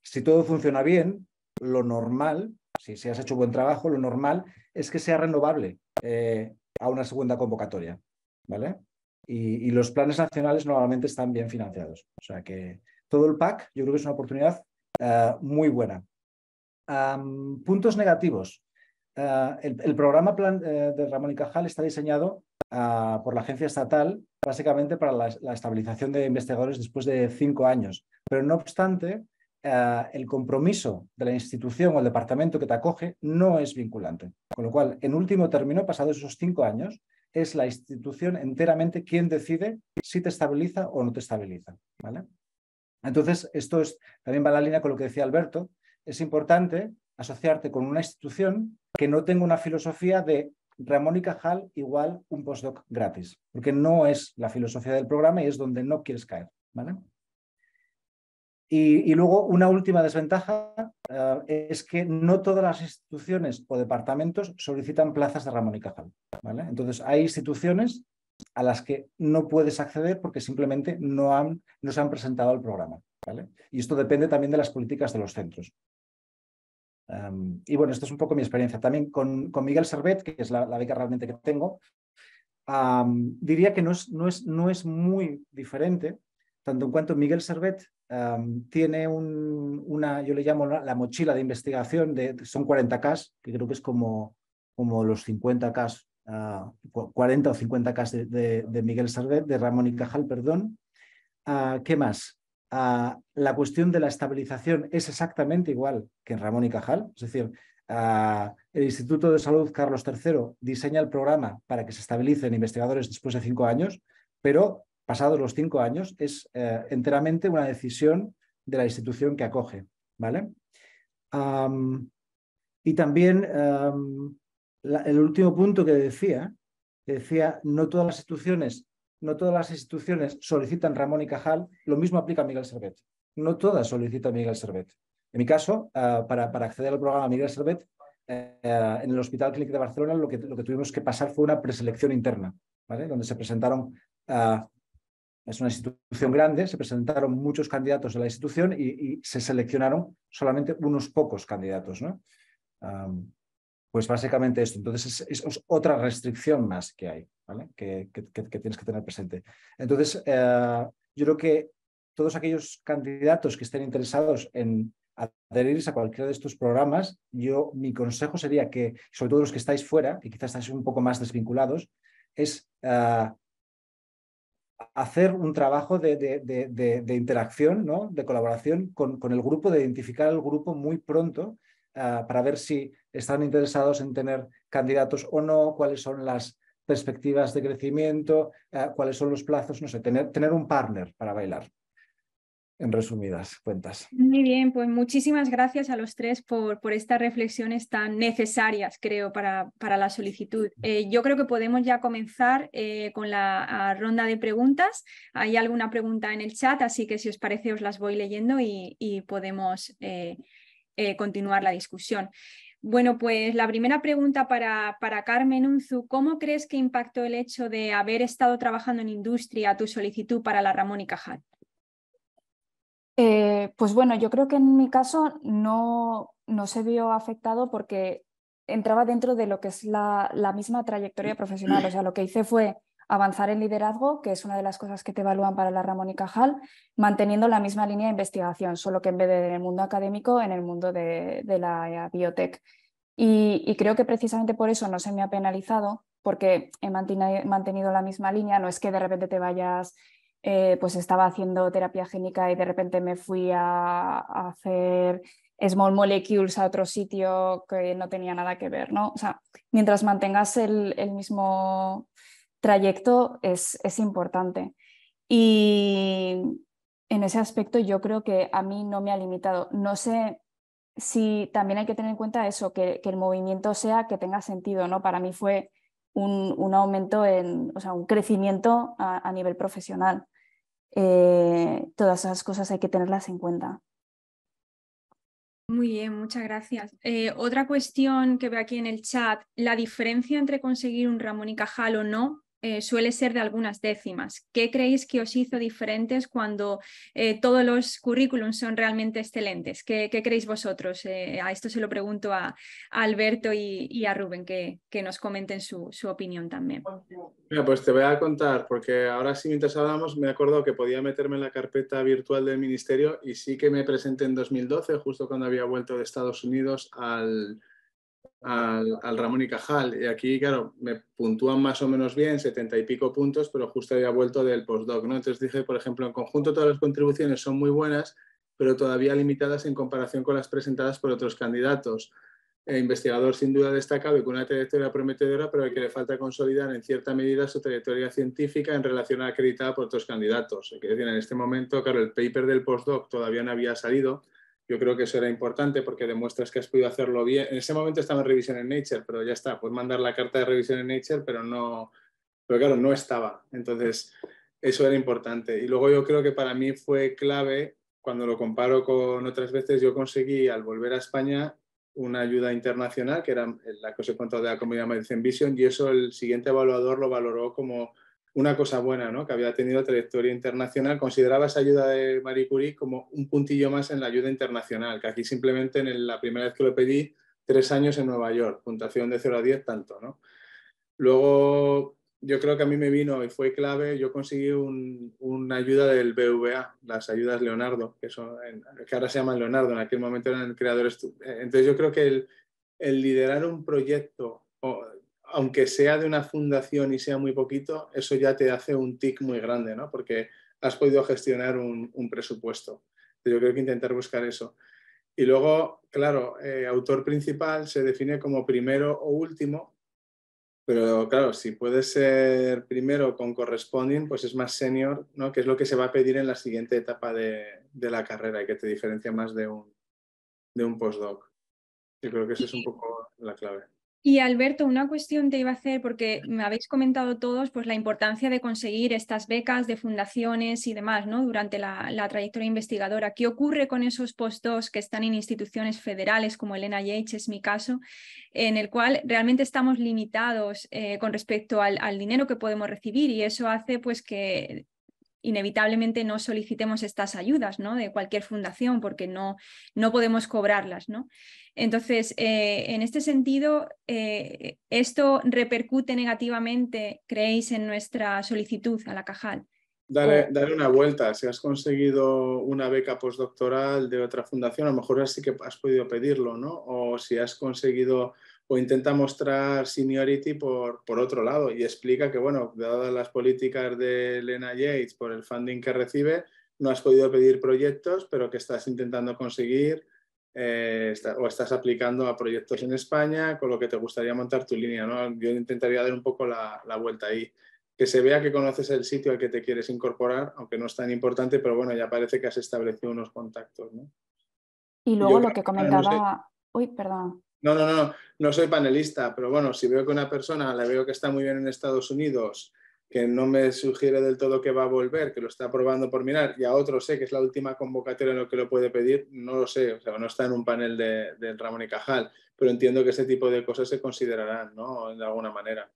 si todo funciona bien, lo normal, si has hecho buen trabajo, lo normal es que sea renovable a una segunda convocatoria, ¿vale? Y los planes nacionales normalmente están bien financiados. O sea que todo el pack yo creo que es una oportunidad muy buena. Puntos negativos. El programa de Ramón y Cajal está diseñado por la agencia estatal básicamente para la estabilización de investigadores después de 5 años. Pero no obstante, el compromiso de la institución o el departamento que te acoge no es vinculante. Con lo cual, en último término, pasados esos 5 años, es la institución enteramente quien decide si te estabiliza o no te estabiliza, ¿vale? Entonces, esto también va en la línea con lo que decía Alberto. Es importante asociarte con una institución que no tenga una filosofía de Ramón y Cajal igual un postdoc gratis, porque no es la filosofía del programa y es donde no quieres caer, ¿vale? Y luego una última desventaja es que no todas las instituciones o departamentos solicitan plazas de Ramón y Cajal, ¿vale? Entonces hay instituciones a las que no puedes acceder porque simplemente no se han presentado al programa, ¿vale? Y esto depende también de las políticas de los centros. Y bueno, esto es un poco mi experiencia. También con Miguel Servet, que es la beca realmente que tengo, diría que no es muy diferente, tanto en cuanto Miguel Servet tiene yo le llamo la mochila de investigación, son 40K, que creo que es como los 50K, 40 o 50K de Miguel Servet, de Ramón y Cajal, perdón. ¿Qué más? La cuestión de la estabilización es exactamente igual que en Ramón y Cajal, es decir, el Instituto de Salud Carlos III diseña el programa para que se estabilicen investigadores después de 5 años, pero pasados los 5 años es enteramente una decisión de la institución que acoge, ¿vale? Y también el último punto que decía, no todas las instituciones solicitan Ramón y Cajal, lo mismo aplica a Miguel Servet. No todas solicitan Miguel Servet. En mi caso, para acceder al programa Miguel Servet, en el Hospital Clínic de Barcelona lo que tuvimos que pasar fue una preselección interna, ¿vale? Donde se presentaron, es una institución grande, se presentaron muchos candidatos de la institución y se seleccionaron solamente unos pocos candidatos, ¿no? Pues básicamente esto. Entonces es otra restricción más que hay, ¿vale? Que tienes que tener presente. Entonces, yo creo que todos aquellos candidatos que estén interesados en adherirse a cualquiera de estos programas, mi consejo sería que, sobre todo los que estáis fuera y quizás estáis un poco más desvinculados, es hacer un trabajo de interacción, ¿no? De colaboración con el grupo, de identificar el grupo muy pronto para ver si están interesados en tener candidatos o no, cuáles son las perspectivas de crecimiento, cuáles son los plazos, no sé, tener un partner para bailar. En resumidas cuentas. Muy bien, pues muchísimas gracias a los tres por estas reflexiones tan necesarias, creo, para la solicitud. Yo creo que podemos ya comenzar con la ronda de preguntas. Hay alguna pregunta en el chat, así que si os parece os las voy leyendo y podemos continuar la discusión. Bueno, pues la primera pregunta para Carmen Unzu, ¿cómo crees que impactó el hecho de haber estado trabajando en industria tu solicitud para la Ramón y Cajal? Pues bueno, yo creo que en mi caso no se vio afectado porque entraba dentro de lo que es la misma trayectoria profesional. O sea, lo que hice fue avanzar en liderazgo, que es una de las cosas que te evalúan para la Ramón y Cajal, manteniendo la misma línea de investigación, solo que en vez de en el mundo académico, en el mundo de la biotech. Y creo que precisamente por eso no se me ha penalizado, porque he mantenido la misma línea. No es que de repente te vayas, pues estaba haciendo terapia génica y de repente me fui a hacer small molecules a otro sitio que no tenía nada que ver, ¿no? O sea, mientras mantengas el mismo trayecto es importante. Y en ese aspecto yo creo que a mí no me ha limitado. No sé si también hay que tener en cuenta eso, que el movimiento sea que tenga sentido, ¿no? Para mí fue un aumento o sea, un crecimiento a nivel profesional. Todas esas cosas hay que tenerlas en cuenta. Muy bien, muchas gracias. Otra cuestión que veo aquí en el chat, la diferencia entre conseguir un Ramón y Cajal o no suele ser de algunas décimas. ¿Qué creéis que os hizo diferentes cuando todos los currículums son realmente excelentes? ¿Qué creéis vosotros? A esto se lo pregunto a Alberto y a Rubén, que nos comenten su opinión también. Mira, pues te voy a contar, porque ahora sí, mientras hablábamos, me acuerdo que podía meterme en la carpeta virtual del ministerio y sí que me presenté en 2012, justo cuando había vuelto de Estados Unidos al Ramón y Cajal. Y aquí, claro, me puntúan más o menos bien, 70 y pico puntos, pero justo había vuelto del postdoc, ¿no? Entonces dije, por ejemplo, en conjunto todas las contribuciones son muy buenas, pero todavía limitadas en comparación con las presentadas por otros candidatos. Investigador sin duda destacado y con una trayectoria prometedora, pero al que le falta consolidar en cierta medida su trayectoria científica en relación a la acreditada por otros candidatos. Quiero decir, en este momento, claro, el paper del postdoc todavía no había salido. Yo creo que eso era importante porque demuestras que has podido hacerlo bien. En ese momento estaba en revisión en Nature, pero ya está, puedes mandar la carta de revisión en Nature, pero claro, no estaba. Entonces, eso era importante. Y luego yo creo que para mí fue clave, cuando lo comparo con otras veces, yo conseguí al volver a España una ayuda internacional, que era la que os he contado de la Comunidad Medicine Vision, y eso el siguiente evaluador lo valoró como una cosa buena, ¿no? Que había tenido trayectoria internacional. Consideraba esa ayuda de Marie Curie como un puntillo más en la ayuda internacional, que aquí simplemente la primera vez que lo pedí, 3 años en Nueva York, puntuación de 0 a 10, tanto, ¿no? Luego, yo creo que a mí me vino y fue clave, yo conseguí una ayuda del BVA, las ayudas Leonardo, que ahora se llaman Leonardo, en aquel momento eran creadores. Entonces yo creo que el liderar un proyecto, aunque sea de una fundación y sea muy poquito, eso ya te hace un tic muy grande, ¿no? Porque has podido gestionar un presupuesto. Yo creo que intentar buscar eso. Y luego, claro, autor principal se define como primero o último, pero claro, si puede ser primero con corresponding, pues es más senior, ¿no? Que es lo que se va a pedir en la siguiente etapa de la carrera y que te diferencia más de un postdoc. Yo creo que esa es un poco la clave. Y Alberto, una cuestión te iba a hacer, porque me habéis comentado todos pues, la importancia de conseguir estas becas de fundaciones y demás, ¿no? Durante la trayectoria investigadora. ¿Qué ocurre con esos postdocs que están en instituciones federales, como el NIH es mi caso, en el cual realmente estamos limitados con respecto al dinero que podemos recibir? Y eso hace pues, que inevitablemente no solicitemos estas ayudas, ¿no? De cualquier fundación, porque no podemos cobrarlas, ¿no? Entonces, en este sentido, ¿esto repercute negativamente, creéis, en nuestra solicitud a la Cajal? Dale una vuelta. Si has conseguido una beca postdoctoral de otra fundación, a lo mejor así que has podido pedirlo, ¿no? O si has conseguido, o intenta mostrar seniority por otro lado y explica que, bueno, dadas las políticas de Lena Yates por el funding que recibe, no has podido pedir proyectos, pero que estás intentando conseguir o estás aplicando a proyectos en España, con lo que te gustaría montar tu línea, ¿no? Yo intentaría dar un poco la vuelta ahí. Que se vea que conoces el sitio al que te quieres incorporar, aunque no es tan importante, pero bueno, ya parece que has establecido unos contactos, ¿no? Y Y luego yo lo creo que que no sé, comentaba, uy, perdón. no soy panelista, pero bueno, si veo que una persona la veo que está muy bien en Estados Unidos, que no me sugiere del todo que va a volver, que lo está probando por mirar, y a otro sé que es la última convocatoria en lo que lo puede pedir, no lo sé, o sea, no está en un panel del Ramón y Cajal, pero entiendo que ese tipo de cosas se considerarán, ¿no? De alguna manera.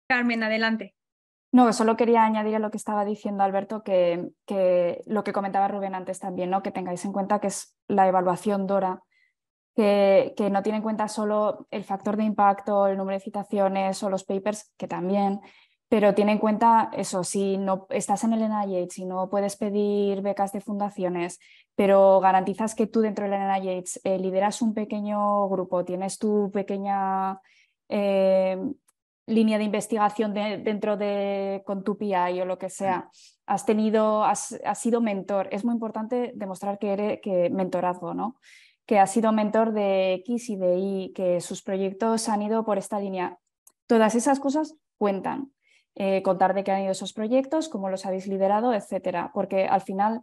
Carmen, adelante. No, solo quería añadir a lo que estaba diciendo Alberto que lo que comentaba Rubén antes también, ¿no? Que tengáis en cuenta que es la evaluación DORA, que no tiene en cuenta solo el factor de impacto, el número de citaciones o los papers, que también, pero tiene en cuenta eso, si no estás en el NIH, si no puedes pedir becas de fundaciones, pero garantizas que tú dentro del NIH lideras un pequeño grupo, tienes tu pequeña línea de investigación dentro de con tu PI o lo que sea, has sido mentor. Es muy importante demostrar que mentorazgo, ¿no? Que has sido mentor de X y de Y, que sus proyectos han ido por esta línea. Todas esas cosas cuentan. Contar de qué han ido esos proyectos, cómo los habéis liderado, etcétera. Porque al final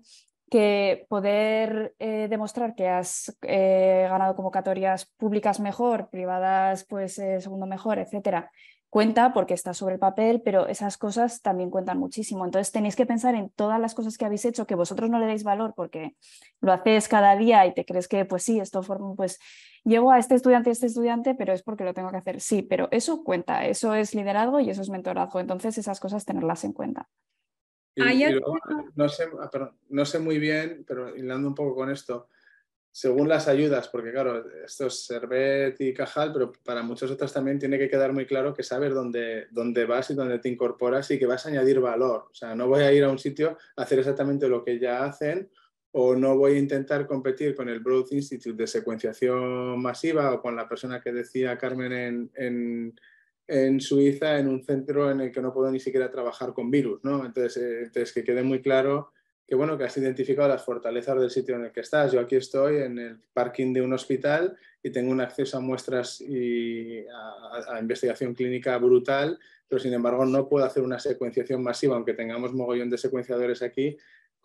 que poder demostrar que has ganado convocatorias públicas mejor, privadas pues segundo mejor, etcétera, cuenta porque está sobre el papel, pero esas cosas también cuentan muchísimo. Entonces tenéis que pensar en todas las cosas que habéis hecho que vosotros no le dais valor porque lo haces cada día y te crees que pues sí, esto forma, pues llevo a este estudiante, pero es porque lo tengo que hacer. Sí, pero eso cuenta, eso es liderazgo y eso es mentorazgo. Entonces esas cosas tenerlas en cuenta. Y luego, perdón, no sé muy bien, pero hilando un poco con esto, según las ayudas, porque claro, esto es Servet y Cajal, pero para muchos otros también tiene que quedar muy claro que sabes dónde vas y dónde te incorporas y que vas a añadir valor. O sea, no voy a ir a un sitio a hacer exactamente lo que ya hacen o no voy a intentar competir con el Broad Institute de secuenciación masiva o con la persona que decía Carmen en Suiza, en un centro en el que no puedo ni siquiera trabajar con virus, ¿no? Entonces que quede muy claro que bueno, que has identificado las fortalezas del sitio en el que estás. Yo aquí estoy en el parking de un hospital y tengo un acceso a muestras y a investigación clínica brutal, pero sin embargo no puedo hacer una secuenciación masiva, aunque tengamos mogollón de secuenciadores aquí,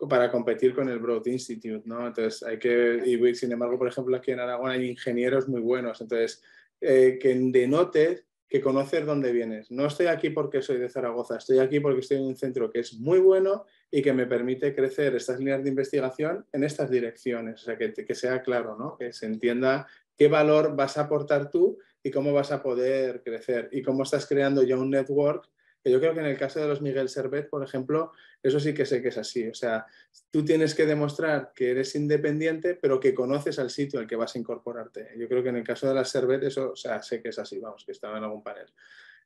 para competir con el Broad Institute, ¿no? Entonces hay que, y sin embargo, por ejemplo, aquí en Aragón hay ingenieros muy buenos, entonces que denote que conoces dónde vienes. No estoy aquí porque soy de Zaragoza, estoy aquí porque estoy en un centro que es muy bueno y que me permite crecer estas líneas de investigación en estas direcciones. O sea, que sea claro, ¿no? Que se entienda qué valor vas a aportar tú y cómo vas a poder crecer y cómo estás creando ya un network, que yo creo que en el caso de los Miguel Servet, por ejemplo, eso sí que sé que es así. O sea, tú tienes que demostrar que eres independiente, pero que conoces al sitio al que vas a incorporarte. Yo creo que en el caso de las Servet, eso, o sea, sé que es así, vamos, que estaba en algún panel.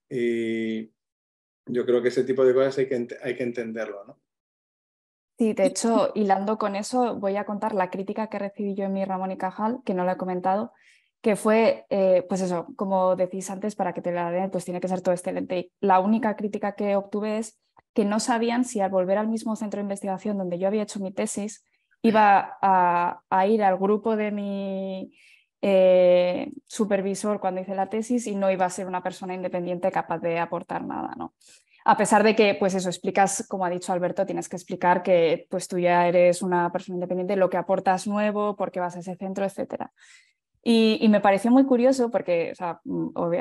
Y yo creo que ese tipo de cosas hay que entenderlo, ¿no? Sí, de hecho, hilando con eso, voy a contar la crítica que recibí yo en mi Ramón y Cajal, que no la he comentado, que fue, pues eso, como decís antes, para que te la den, pues tiene que ser todo excelente. Y la única crítica que obtuve es que no sabían si al volver al mismo centro de investigación donde yo había hecho mi tesis, iba a ir al grupo de mi supervisor cuando hice la tesis y no iba a ser una persona independiente capaz de aportar nada, ¿no? A pesar de que, pues eso, explicas, como ha dicho Alberto, tienes que explicar que pues tú ya eres una persona independiente, lo que aportas nuevo, por qué vas a ese centro, etc. Y me pareció muy curioso porque o sea,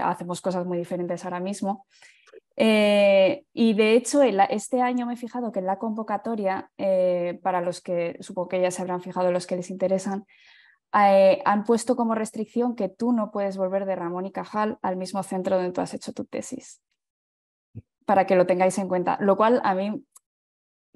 hacemos cosas muy diferentes ahora mismo. Y de hecho, este año me he fijado que en la convocatoria, para los que supongo que ya se habrán fijado los que les interesan, han puesto como restricción que tú no puedes volver de Ramón y Cajal al mismo centro donde tú has hecho tu tesis, para que lo tengáis en cuenta, lo cual a mí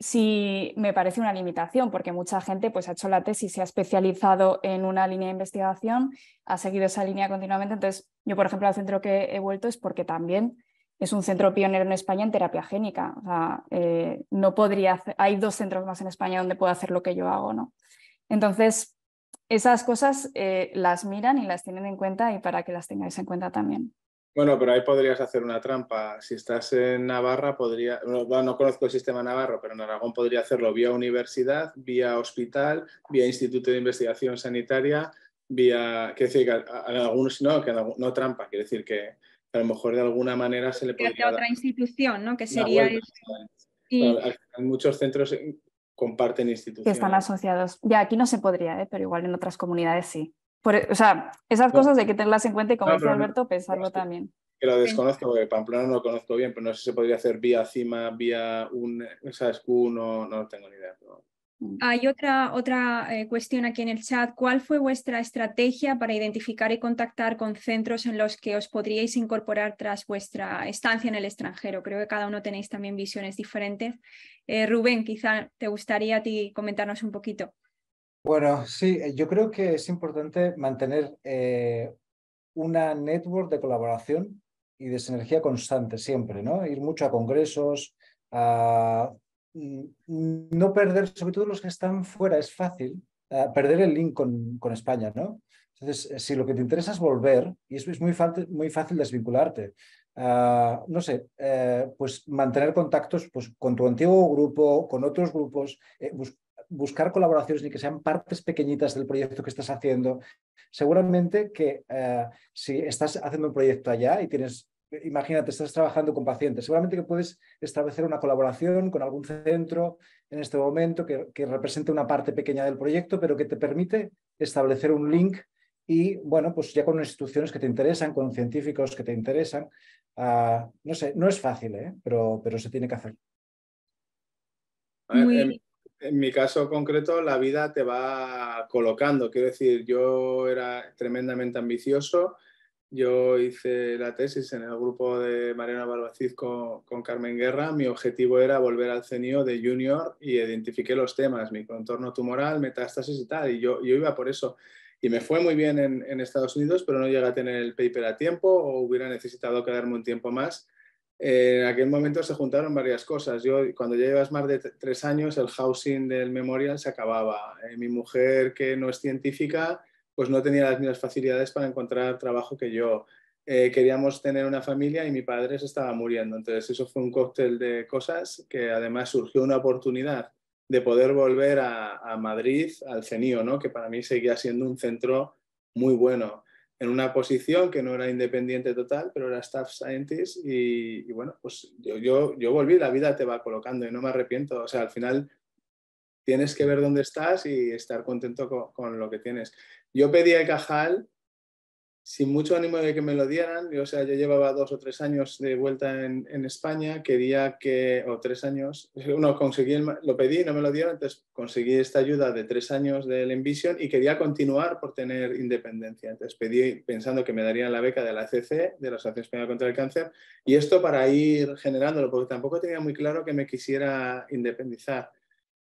sí me parece una limitación, porque mucha gente pues, ha hecho la tesis, se ha especializado en una línea de investigación, ha seguido esa línea continuamente. Entonces, yo, por ejemplo, al centro que he vuelto es porque también es un centro pionero en España en terapia génica. O sea, no podría hay 2 centros más en España donde puedo hacer lo que yo hago, ¿no? Entonces, esas cosas las miran y las tienen en cuenta y para que las tengáis en cuenta también. Bueno, pero ahí podrías hacer una trampa. Si estás en Navarra, no conozco el sistema navarro, pero en Aragón podría hacerlo vía universidad, vía hospital, vía Instituto de Investigación Sanitaria, quiero decir que algunos no trampa, quiere decir que a lo mejor de alguna manera se le podría dar otra institución, ¿no? Que una sería vuelta. eso. Y Muchos centros comparten Que están instituciones. asociados. Ya aquí no se podría, pero igual en otras comunidades sí. O sea, esas No, cosas hay que tenerlas en cuenta y como no, dice pero Alberto, no, pensarlo también. que lo desconozco, porque Pamplona no lo conozco bien, pero no sé si se podría hacer vía CIMA, vía un SASQ, no tengo ni idea. Hay otra cuestión aquí en el chat. ¿Cuál fue vuestra estrategia para identificar y contactar con centros en los que os podríais incorporar tras vuestra estancia en el extranjero? Creo que cada uno tenéis también visiones diferentes. Rubén, quizá te gustaría a ti comentarnos un poquito. Bueno, sí, yo creo que es importante mantener una network de colaboración y de sinergia constante siempre, ¿no? Ir mucho a congresos, a no perder, sobre todo los que están fuera, es fácil perder el link con España, ¿no? Entonces, si lo que te interesa es volver, y es muy fácil desvincularte, no sé, pues mantener contactos pues, con tu antiguo grupo, con otros grupos, buscar colaboraciones y que sean partes pequeñitas del proyecto que estás haciendo. Seguramente que si estás haciendo un proyecto allá y tienes, imagínate, estás trabajando con pacientes, seguramente que puedes establecer una colaboración con algún centro en este momento que represente una parte pequeña del proyecto, pero que te permite establecer un link y, bueno, pues ya con instituciones que te interesan, con científicos que te interesan. No sé, no es fácil, pero se tiene que hacer. Muy... En mi caso concreto, la vida te va colocando. Quiero decir, yo era tremendamente ambicioso. Yo hice la tesis en el grupo de Mariana Barbacid con Carmen Guerra. Mi objetivo era volver al CENIO de junior y identifiqué los temas, microentorno tumoral, metástasis y tal. Y yo iba por eso. Y me fue muy bien en Estados Unidos, pero no llegué a tener el paper a tiempo o hubiera necesitado quedarme un tiempo más. En aquel momento se juntaron varias cosas. Cuando ya llevas más de 3 años, el housing del Memorial se acababa. Mi mujer, que no es científica, pues no tenía las mismas facilidades para encontrar trabajo que yo. Queríamos tener una familia y mi padre se estaba muriendo. Entonces eso fue un cóctel de cosas que además surgió una oportunidad de poder volver a Madrid, al CENIO, ¿no? Que para mí seguía siendo un centro muy bueno, en una posición que no era independiente total, pero era staff scientist y bueno, pues yo volví, la vida te va colocando y no me arrepiento. O sea, al final tienes que ver dónde estás y estar contento con lo que tienes. Yo pedí el Cajal sin mucho ánimo de que me lo dieran. O sea, yo llevaba 2 o 3 años de vuelta en España, quería que, o 3 años, lo pedí, no me lo dieron, entonces conseguí esta ayuda de 3 años del Envision y quería continuar por tener independencia. Entonces pedí pensando que me darían la beca de la ACC, de la Asociación Española contra el Cáncer, y esto para ir generándolo, porque tampoco tenía muy claro que me quisiera independizar.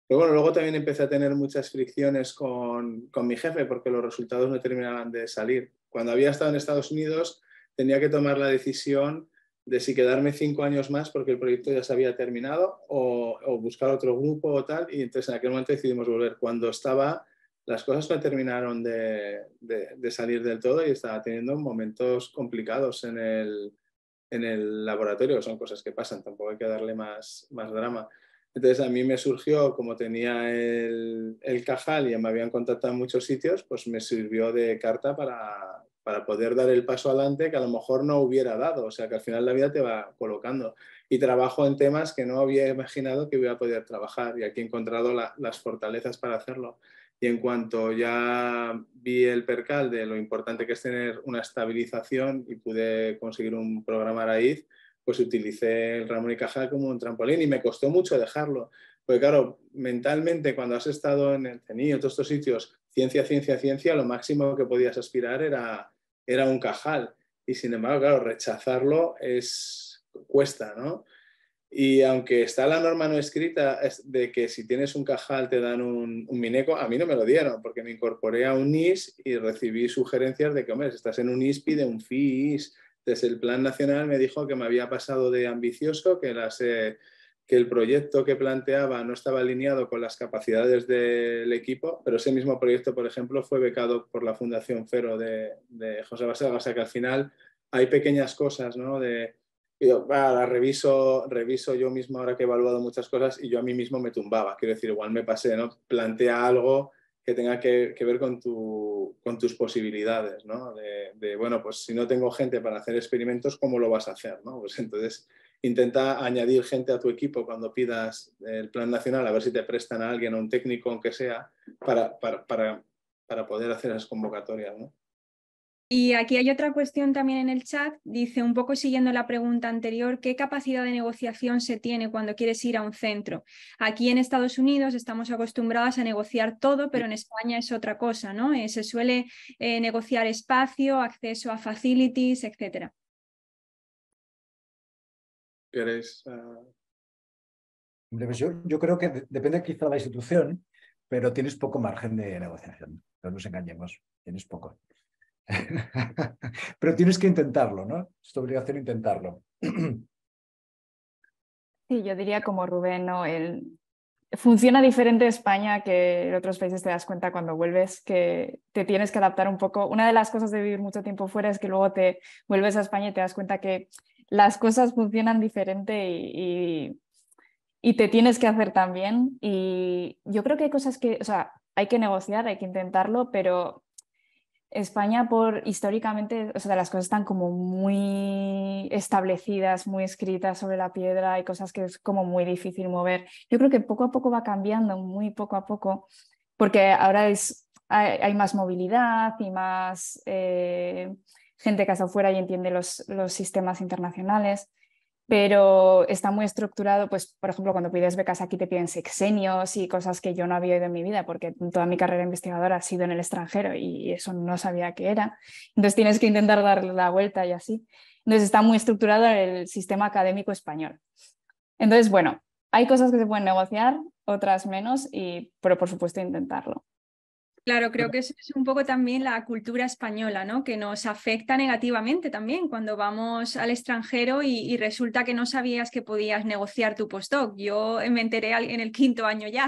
Pero bueno, luego también empecé a tener muchas fricciones con mi jefe porque los resultados no terminaban de salir. Cuando había estado en Estados Unidos tenía que tomar la decisión de si quedarme 5 años más porque el proyecto ya se había terminado o buscar otro grupo o tal. Y entonces en aquel momento decidimos volver. Cuando estaba, las cosas no terminaron de salir del todo y estaba teniendo momentos complicados en el laboratorio. Son cosas que pasan, tampoco hay que darle más drama. Entonces a mí me surgió, como tenía el Cajal y me habían contactado en muchos sitios, pues me sirvió de carta para poder dar el paso adelante que a lo mejor no hubiera dado. O sea que al final la vida te va colocando. Y trabajo en temas que no había imaginado que iba a poder trabajar y aquí he encontrado las fortalezas para hacerlo. Y en cuanto ya vi el percal de lo importante que es tener una estabilización y pude conseguir un programa raíz, pues utilicé el Ramón y Cajal como un trampolín y me costó mucho dejarlo. Porque claro, mentalmente cuando has estado en el CENI o todos estos sitios, ciencia, lo máximo que podías aspirar era un Cajal. Y sin embargo, claro, rechazarlo cuesta, ¿no? Y aunque está la norma no escrita de que si tienes un Cajal te dan un Mineco, a mí no me lo dieron porque me incorporé a un NIS y recibí sugerencias de que, hombre, si estás en un ISPI, de un FIS. Desde el Plan Nacional me dijo que me había pasado de ambicioso, que el proyecto que planteaba no estaba alineado con las capacidades del equipo, pero ese mismo proyecto, por ejemplo, fue becado por la Fundación Fero de José Baselga. O sea que al final hay pequeñas cosas, ¿no? La reviso yo mismo ahora que he evaluado muchas cosas y yo a mí mismo me tumbaba. Quiero decir, igual me pasé, ¿no? Plantea algo que tenga que ver con tus posibilidades, ¿no? Bueno, pues si no tengo gente para hacer experimentos, ¿cómo lo vas a hacer, ¿no? Pues entonces intenta añadir gente a tu equipo cuando pidas el plan nacional, a ver si te prestan a alguien, a un técnico, aunque sea, para poder hacer esas convocatorias, ¿no? Y aquí hay otra cuestión también en el chat, dice, un poco siguiendo la pregunta anterior, ¿qué capacidad de negociación se tiene cuando quieres ir a un centro? Aquí en Estados Unidos estamos acostumbrados a negociar todo, pero en España es otra cosa, ¿no? Se suele negociar espacio, acceso a facilities, etc. ¿Queréis? Pues yo creo que depende quizá de la institución, pero tienes poco margen de negociación, no nos engañemos, tienes poco. Pero tienes que intentarlo, ¿no? Es tu obligación intentarlo. Sí, yo diría como Rubén, ¿no? Funciona diferente en España que en otros países. Te das cuenta cuando vuelves que te tienes que adaptar un poco. Una de las cosas de vivir mucho tiempo fuera es que luego te vuelves a España y te das cuenta que las cosas funcionan diferente y te tienes que hacer también. Y yo creo que hay cosas que, o sea, hay que negociar, hay que intentarlo, pero España históricamente, o sea, las cosas están como muy establecidas, muy escritas sobre la piedra, hay cosas que es como muy difícil mover. Yo creo que poco a poco va cambiando, muy poco a poco, porque ahora hay más movilidad y más gente que está fuera y entiende los sistemas internacionales, pero está muy estructurado, pues, por ejemplo, cuando pides becas aquí te piden sexenios y cosas que yo no había oído en mi vida, porque toda mi carrera investigadora ha sido en el extranjero y eso no sabía qué era. Entonces tienes que intentar darle la vuelta y así. Entonces está muy estructurado el sistema académico español. Entonces, bueno, hay cosas que se pueden negociar, otras menos, pero por supuesto intentarlo. Claro, creo que eso es un poco también la cultura española, ¿no? Que nos afecta negativamente también cuando vamos al extranjero y resulta que no sabías que podías negociar tu postdoc. Yo me enteré en el 5.º año ya.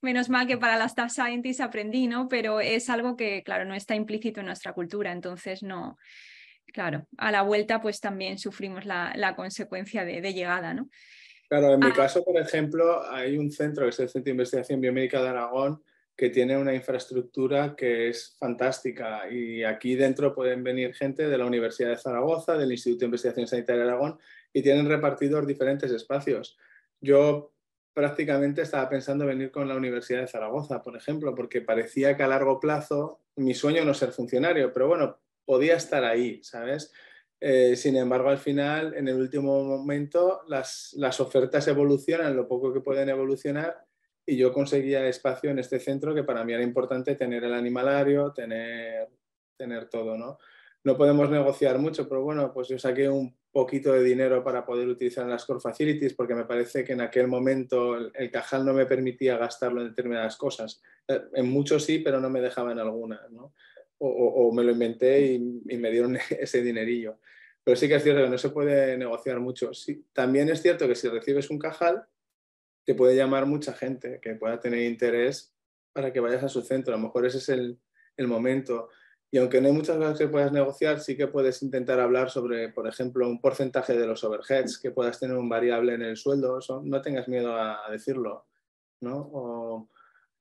Menos mal que para las Data Scientists aprendí, ¿no? Pero es algo que, claro, no está implícito en nuestra cultura, entonces no. Claro, a la vuelta pues también sufrimos la consecuencia de llegada, ¿no? Claro, en mi caso, por ejemplo, hay un centro, que es el Centro de Investigación Biomédica de Aragón, que tiene una infraestructura que es fantástica y aquí dentro pueden venir gente de la Universidad de Zaragoza, del Instituto de Investigación Sanitaria de Aragón y tienen repartidos diferentes espacios. Yo prácticamente estaba pensando venir con la Universidad de Zaragoza, por ejemplo, porque parecía que a largo plazo, mi sueño no ser funcionario, pero bueno, podía estar ahí, ¿sabes? Sin embargo, al final, en el último momento, las ofertas evolucionan lo poco que pueden evolucionar y yo conseguía espacio en este centro que para mí era importante tener el animalario, tener todo, ¿no? No podemos negociar mucho, pero bueno, pues yo saqué un poquito de dinero para poder utilizar las core facilities porque me parece que en aquel momento el Cajal no me permitía gastarlo en determinadas cosas. En muchos sí, pero no me dejaba en algunas, ¿no? O me lo inventé y me dieron ese dinerillo. Pero sí que es cierto que no se puede negociar mucho. Sí, también es cierto que si recibes un Cajal, te puede llamar mucha gente que pueda tener interés para que vayas a su centro. A lo mejor ese es el momento. Y aunque no hay muchas cosas que puedas negociar, sí que puedes intentar hablar sobre, por ejemplo, un porcentaje de los overheads, que puedas tener un variable en el sueldo. Eso, no tengas miedo a decirlo, ¿no? O,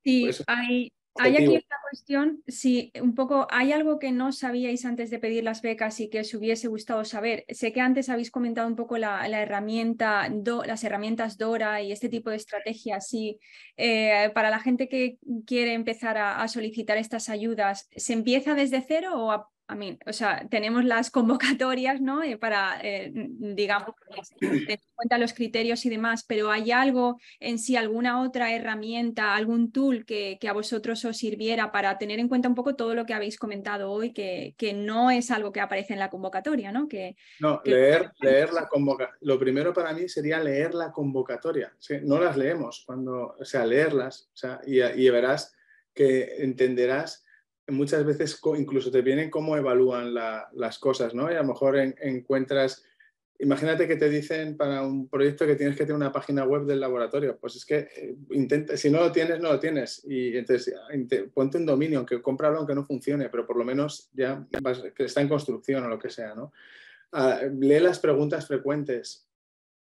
Sí, pues, hay aquí objetivo. una cuestión, si un poco, ¿hay algo que no sabíais antes de pedir las becas y que os hubiese gustado saber? Sé que antes habéis comentado un poco la herramienta, las herramientas Dora y este tipo de estrategias. Sí, para la gente que quiere empezar a solicitar estas ayudas, ¿se empieza desde cero o o sea, tenemos las convocatorias, ¿no? Para, digamos, tener en cuenta los criterios y demás, pero ¿hay algo en sí, alguna otra herramienta, algún tool que a vosotros os sirviera para tener en cuenta un poco todo lo que habéis comentado hoy, que no es algo que aparece en la convocatoria, ¿no? No, Que... leer la convocatoria. Lo primero para mí sería leer la convocatoria. ¿Sí? No las leemos, o sea, leerlas. O sea, y verás que entenderás, muchas veces incluso te vienen cómo evalúan las cosas, ¿no? Y a lo mejor encuentras, imagínate que te dicen para un proyecto que tienes que tener una página web del laboratorio. Pues es que intenta, si no lo tienes, no lo tienes. Y entonces ponte un dominio, aunque cómpralo aunque no funcione, pero por lo menos ya que está en construcción o lo que sea, ¿no? Lee las preguntas frecuentes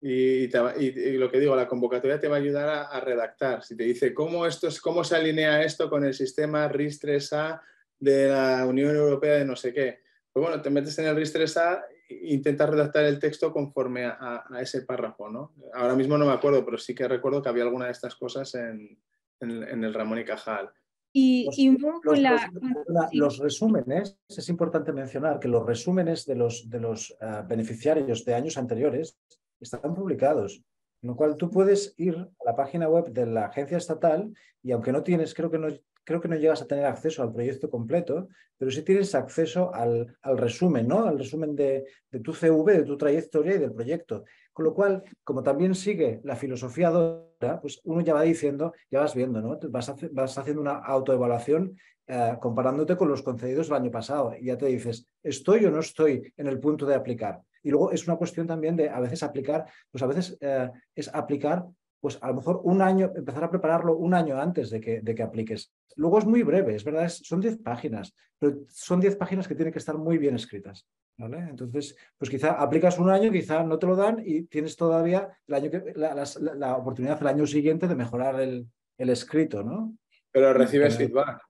y lo que digo, la convocatoria te va a ayudar a redactar. Si te dice cómo se alinea esto con el sistema RIS-3A de la Unión Europea de no sé qué, pues bueno, te metes en el RIS-3A e intentas redactar el texto conforme a ese párrafo, ¿no? Ahora mismo no me acuerdo, pero sí que recuerdo que había alguna de estas cosas en el Ramón y Cajal. Y un poco con la... Sí. Los resúmenes, es importante mencionar que los resúmenes de los beneficiarios de años anteriores están publicados, con lo cual tú puedes ir a la página web de la agencia estatal y aunque no tienes, creo que no llegas a tener acceso al proyecto completo, pero sí tienes acceso al resumen, ¿no? Al resumen de tu CV, de tu trayectoria y del proyecto. Con lo cual, como también sigue la filosofía DORA, pues uno ya va diciendo, ya vas viendo, ¿no? Vas haciendo una autoevaluación comparándote con los concedidos el año pasado y ya te dices, ¿estoy o no estoy en el punto de aplicar? Y luego es una cuestión también de a veces aplicar, pues a veces es aplicar, pues a lo mejor un año, empezar a prepararlo un año antes de que apliques. Luego es muy breve, es verdad, son 10 páginas, pero son 10 páginas que tienen que estar muy bien escritas. ¿Vale? Entonces, pues quizá aplicas un año, quizá no te lo dan y tienes todavía la oportunidad el año siguiente de mejorar el escrito, ¿no? Pero recibes feedback.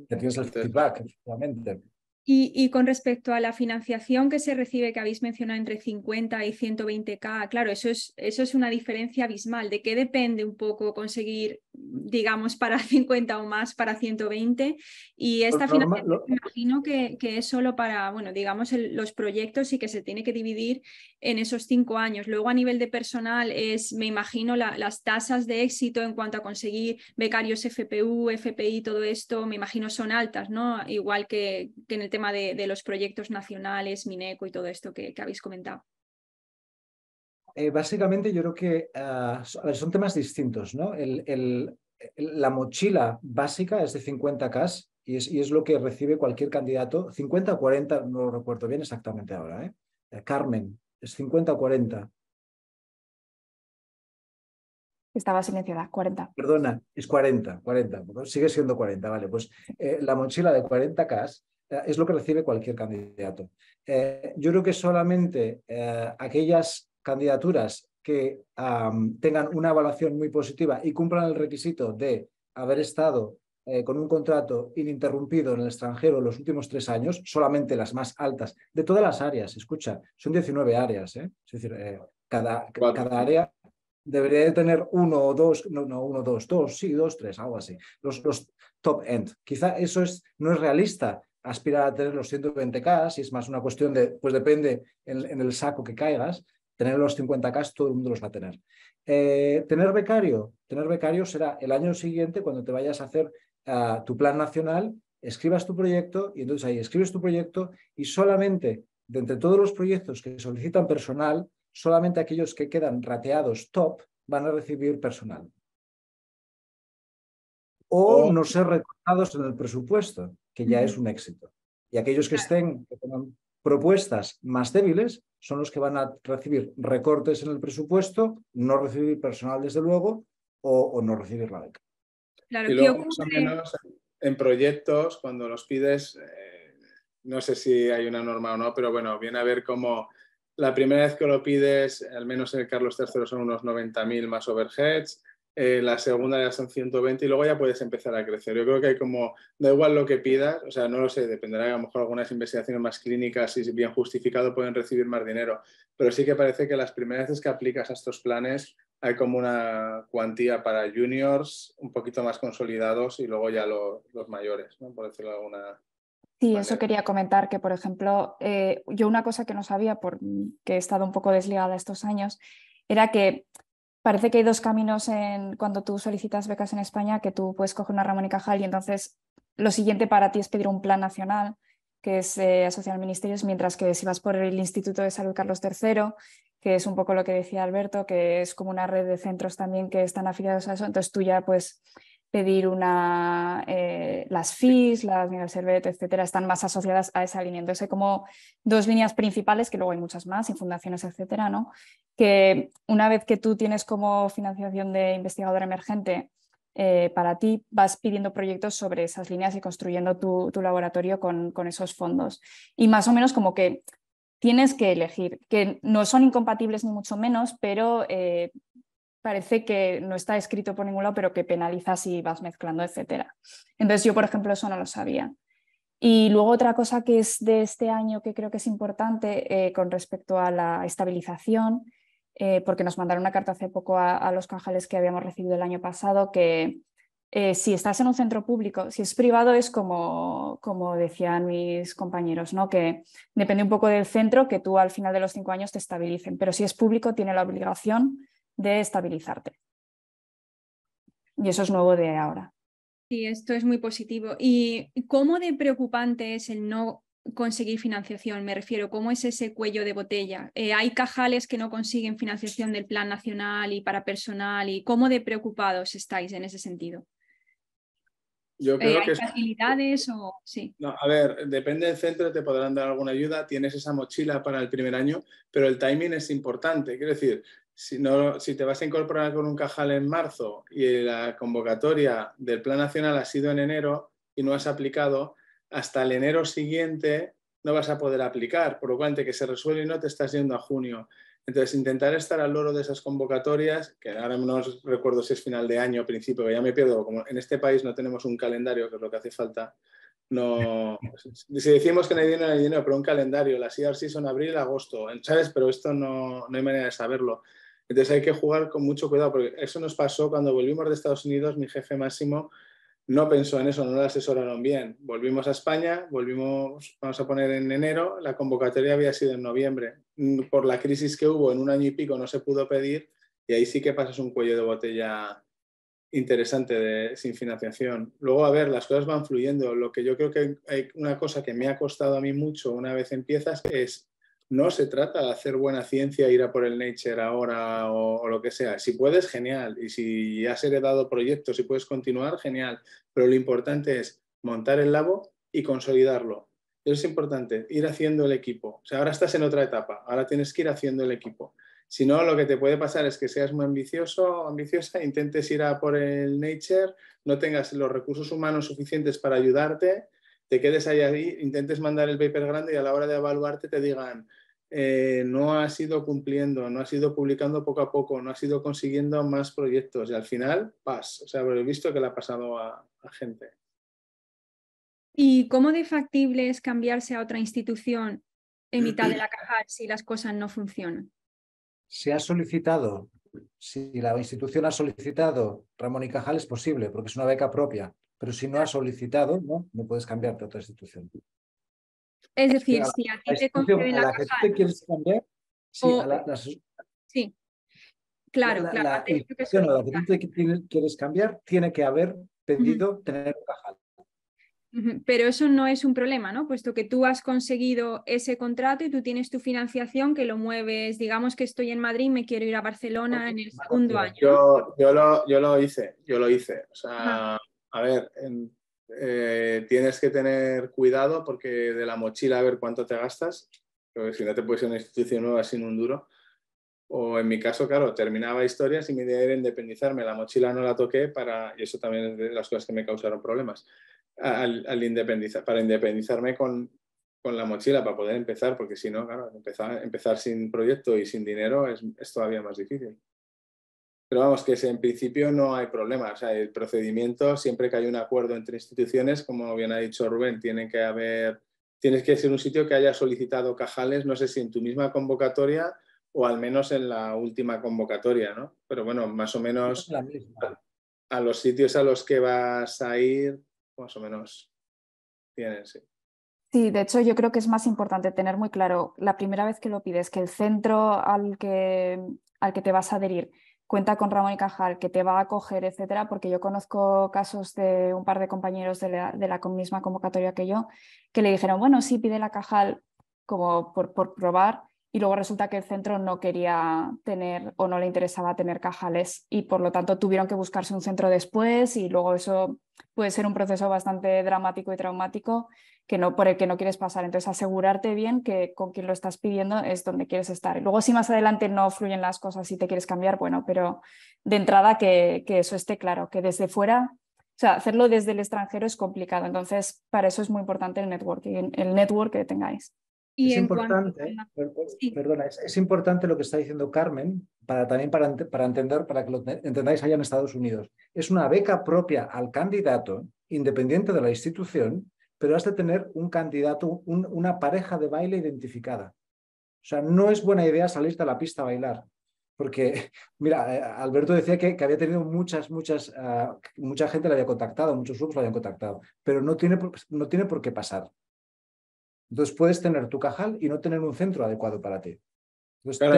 Tienes el feedback, efectivamente. Y con respecto a la financiación que se recibe, que habéis mencionado entre 50 y 120K, claro, eso es una diferencia abismal. ¿De qué depende un poco conseguir, digamos, para 50 o más para 120? Y esta financiación me imagino que es solo para, bueno, digamos, los proyectos y que se tiene que dividir en esos 5 años. Luego a nivel de personal me imagino, las tasas de éxito en cuanto a conseguir becarios FPU, FPI, todo esto, me imagino son altas, ¿no? Igual que en el tema de los proyectos nacionales, Mineco y todo esto que habéis comentado. Básicamente yo creo que son temas distintos, ¿no? La mochila básica es de 50K y es lo que recibe cualquier candidato, 50 o 40, no lo recuerdo bien exactamente ahora, ¿eh? Carmen, es 50 o 40. Estaba silenciada, 40. Perdona, es 40, sigue siendo 40, vale. Pues la mochila de 40K es lo que recibe cualquier candidato. Yo creo que solamente aquellas candidaturas que tengan una evaluación muy positiva y cumplan el requisito de haber estado con un contrato ininterrumpido en el extranjero los últimos 3 años, solamente las más altas, de todas las áreas, escucha, son 19 áreas, ¿eh? Es decir, cada área debería de tener uno o dos, uno, dos, sí, 2, 3, algo así. Los top end. Quizá eso no es realista aspirar a tener los 120K, si es más una cuestión de, pues depende en el saco que caigas, tener los 50K todo el mundo los va a tener. Tener becario será el año siguiente cuando te vayas a hacer tu plan nacional, escribas tu proyecto y entonces ahí escribes tu proyecto y solamente de entre todos los proyectos que solicitan personal, solamente aquellos que quedan rateados top van a recibir personal. O no ser recortados en el presupuesto, que ya es un éxito. Y aquellos que tengan propuestas más débiles son los que van a recibir recortes en el presupuesto, no recibir personal desde luego o no recibir la beca. Claro, y luego más o menos en proyectos, cuando los pides, no sé si hay una norma o no, pero bueno, viene a ver como la primera vez que lo pides, al menos en el Carlos III son unos 90.000 más overheads, la segunda ya son 120 y luego ya puedes empezar a crecer. Yo creo que hay como, da igual lo que pidas, o sea, no lo sé, dependerá, a lo mejor algunas investigaciones más clínicas, si es bien justificado, pueden recibir más dinero, pero sí que parece que las primeras veces que aplicas a estos planes hay como una cuantía para juniors un poquito más consolidados y luego ya los mayores, ¿no? Por decirlo de alguna Sí, manera. eso quería comentar, que por ejemplo, yo una cosa que no sabía, porque he estado un poco desligada estos años, era que parece que hay 2 caminos cuando tú solicitas becas en España, que tú puedes coger una Ramón y Cajal y entonces lo siguiente para ti es pedir un plan nacional, que es asociar ministerios, mientras que si vas por el Instituto de Salud Carlos III, que es un poco lo que decía Alberto, que es como una red de centros también que están afiliados a eso, entonces tú ya puedes pedir las FIS, las Miguel Servet, etcétera, están más asociadas a esa línea. Entonces hay como 2 líneas principales, que luego hay muchas más, y fundaciones, etcétera, ¿no? Que una vez que tú tienes como financiación de investigador emergente, para ti vas pidiendo proyectos sobre esas líneas y construyendo tu laboratorio con esos fondos. Y más o menos como que tienes que elegir, que no son incompatibles ni mucho menos, pero parece que no está escrito por ningún lado, pero que penaliza si vas mezclando, etcétera. Entonces yo, por ejemplo, eso no lo sabía. Y luego otra cosa que es de este año que creo que es importante con respecto a la estabilización, porque nos mandaron una carta hace poco a los Cajales que habíamos recibido el año pasado, que Si estás en un centro público, si es privado es como decían mis compañeros, ¿no? Que depende un poco del centro que tú al final de los 5 años te estabilicen, pero si es público tiene la obligación de estabilizarte. Y eso es nuevo de ahora. Sí, esto es muy positivo. ¿Y cómo de preocupante es el no conseguir financiación? Me refiero, ¿cómo es ese cuello de botella? ¿Hay cajales que no consiguen financiación del Plan Nacional y para personal? ¿Y cómo de preocupados estáis en ese sentido? Yo creo que ¿Hay facilidades o...? Sí. No, a ver, depende del centro, te podrán dar alguna ayuda, tienes esa mochila para el primer año, pero el timing es importante. Quiero decir, si te vas a incorporar con un cajal en marzo y la convocatoria del Plan Nacional ha sido en enero y no has aplicado, hasta el enero siguiente no vas a poder aplicar, por lo cual, antes que se resuelve y no te estás yendo a junio. Entonces, intentar estar al loro de esas convocatorias, que ahora no recuerdo si es final de año o principio, que ya me pierdo, como en este país no tenemos un calendario, que es lo que hace falta. No, si decimos que no hay dinero, pero un calendario, las ERC son abril, agosto, ¿sabes? Pero esto no hay manera de saberlo. Entonces hay que jugar con mucho cuidado, porque eso nos pasó cuando volvimos de Estados Unidos, mi jefe máximo no pensó en eso, no lo asesoraron bien. Volvimos a España, vamos a poner en enero, la convocatoria había sido en noviembre. Por la crisis que hubo en un año y pico no se pudo pedir y ahí sí que pasas un cuello de botella interesante sin financiación. Luego, a ver, las cosas van fluyendo. Lo que yo creo que hay una cosa que me ha costado a mí mucho una vez empiezas es, no se trata de hacer buena ciencia, ir a por el Nature ahora o lo que sea. Si puedes, genial. Y si has heredado proyectos y puedes continuar, genial. Pero lo importante es montar el labo y consolidarlo. Eso es importante, ir haciendo el equipo. O sea, ahora estás en otra etapa, ahora tienes que ir haciendo el equipo. Si no, lo que te puede pasar es que seas muy ambicioso o ambiciosa, intentes ir a por el Nature, no tengas los recursos humanos suficientes para ayudarte, te quedes ahí, intentes mandar el paper grande y a la hora de evaluarte te digan no has ido cumpliendo, no has ido publicando poco a poco, no has ido consiguiendo más proyectos y al final, O sea, he visto que le ha pasado a gente. ¿Y cómo de factible es cambiarse a otra institución en mitad de la Cajal si las cosas no funcionan? Si la institución ha solicitado Ramón y Cajal, es posible, porque es una beca propia. Pero si no ha solicitado, no puedes cambiarte a otra institución. Es decir, si a ti te conceden a la la que tú Cajal... te quieres cambiar, sí, Sí, claro, la claro. institución a la que tú te quieres cambiar tiene que haber pedido tener un Cajal. Pero eso no es un problema, ¿no? Puesto que tú has conseguido ese contrato y tú tienes tu financiación que lo mueves, digamos que estoy en Madrid, me quiero ir a Barcelona en el segundo año. ¿No? Yo lo hice. O sea, a ver, tienes que tener cuidado porque de la mochila a ver cuánto te gastas, porque si no te puedes ir a una institución nueva sin un duro. O en mi caso, claro, terminaba historias y mi idea era independizarme. La mochila no la toqué y eso también es de las cosas que me causaron problemas. Para independizarme con la mochila, para poder empezar, porque si no, claro, empezar sin proyecto y sin dinero es todavía más difícil. Pero vamos, que en principio no hay problema. O sea, el procedimiento, siempre que hay un acuerdo entre instituciones, como bien ha dicho Rubén, tienes que ser un sitio que haya solicitado Cajales, no sé si en tu misma convocatoria o al menos en la última convocatoria, ¿no? Pero bueno, más o menos a los sitios a los que vas a ir, más o menos tienen, sí. Sí, de hecho yo creo que es más importante tener muy claro la primera vez que lo pides, que el centro al que te vas a adherir cuenta con Ramón y Cajal, que te va a acoger, etcétera, porque yo conozco casos de un par de compañeros de la misma convocatoria que yo, que le dijeron, bueno, sí, pide la Cajal como por probar, y luego resulta que el centro no quería tener o no le interesaba tener Cajales y por lo tanto tuvieron que buscarse un centro después y luego eso puede ser un proceso bastante dramático y traumático por el que no quieres pasar. Entonces, asegurarte bien que con quien lo estás pidiendo es donde quieres estar. Y luego, si más adelante no fluyen las cosas y te quieres cambiar, bueno, pero de entrada que eso esté claro, que desde fuera, o sea, hacerlo desde el extranjero es complicado. Entonces, para eso es muy importante el networking, el network que tengáis. Y es importante, es importante lo que está diciendo Carmen, también para entender, para que lo entendáis allá en Estados Unidos. Es una beca propia al candidato, independiente de la institución, pero has de tener un candidato, una pareja de baile identificada. O sea, no es buena idea salirte a la pista a bailar. Porque, mira, Alberto decía que había tenido mucha gente le había contactado, muchos grupos lo habían contactado, pero no tiene por qué pasar. Entonces puedes tener tu Cajal y no tener un centro adecuado para ti. Entonces, Claro,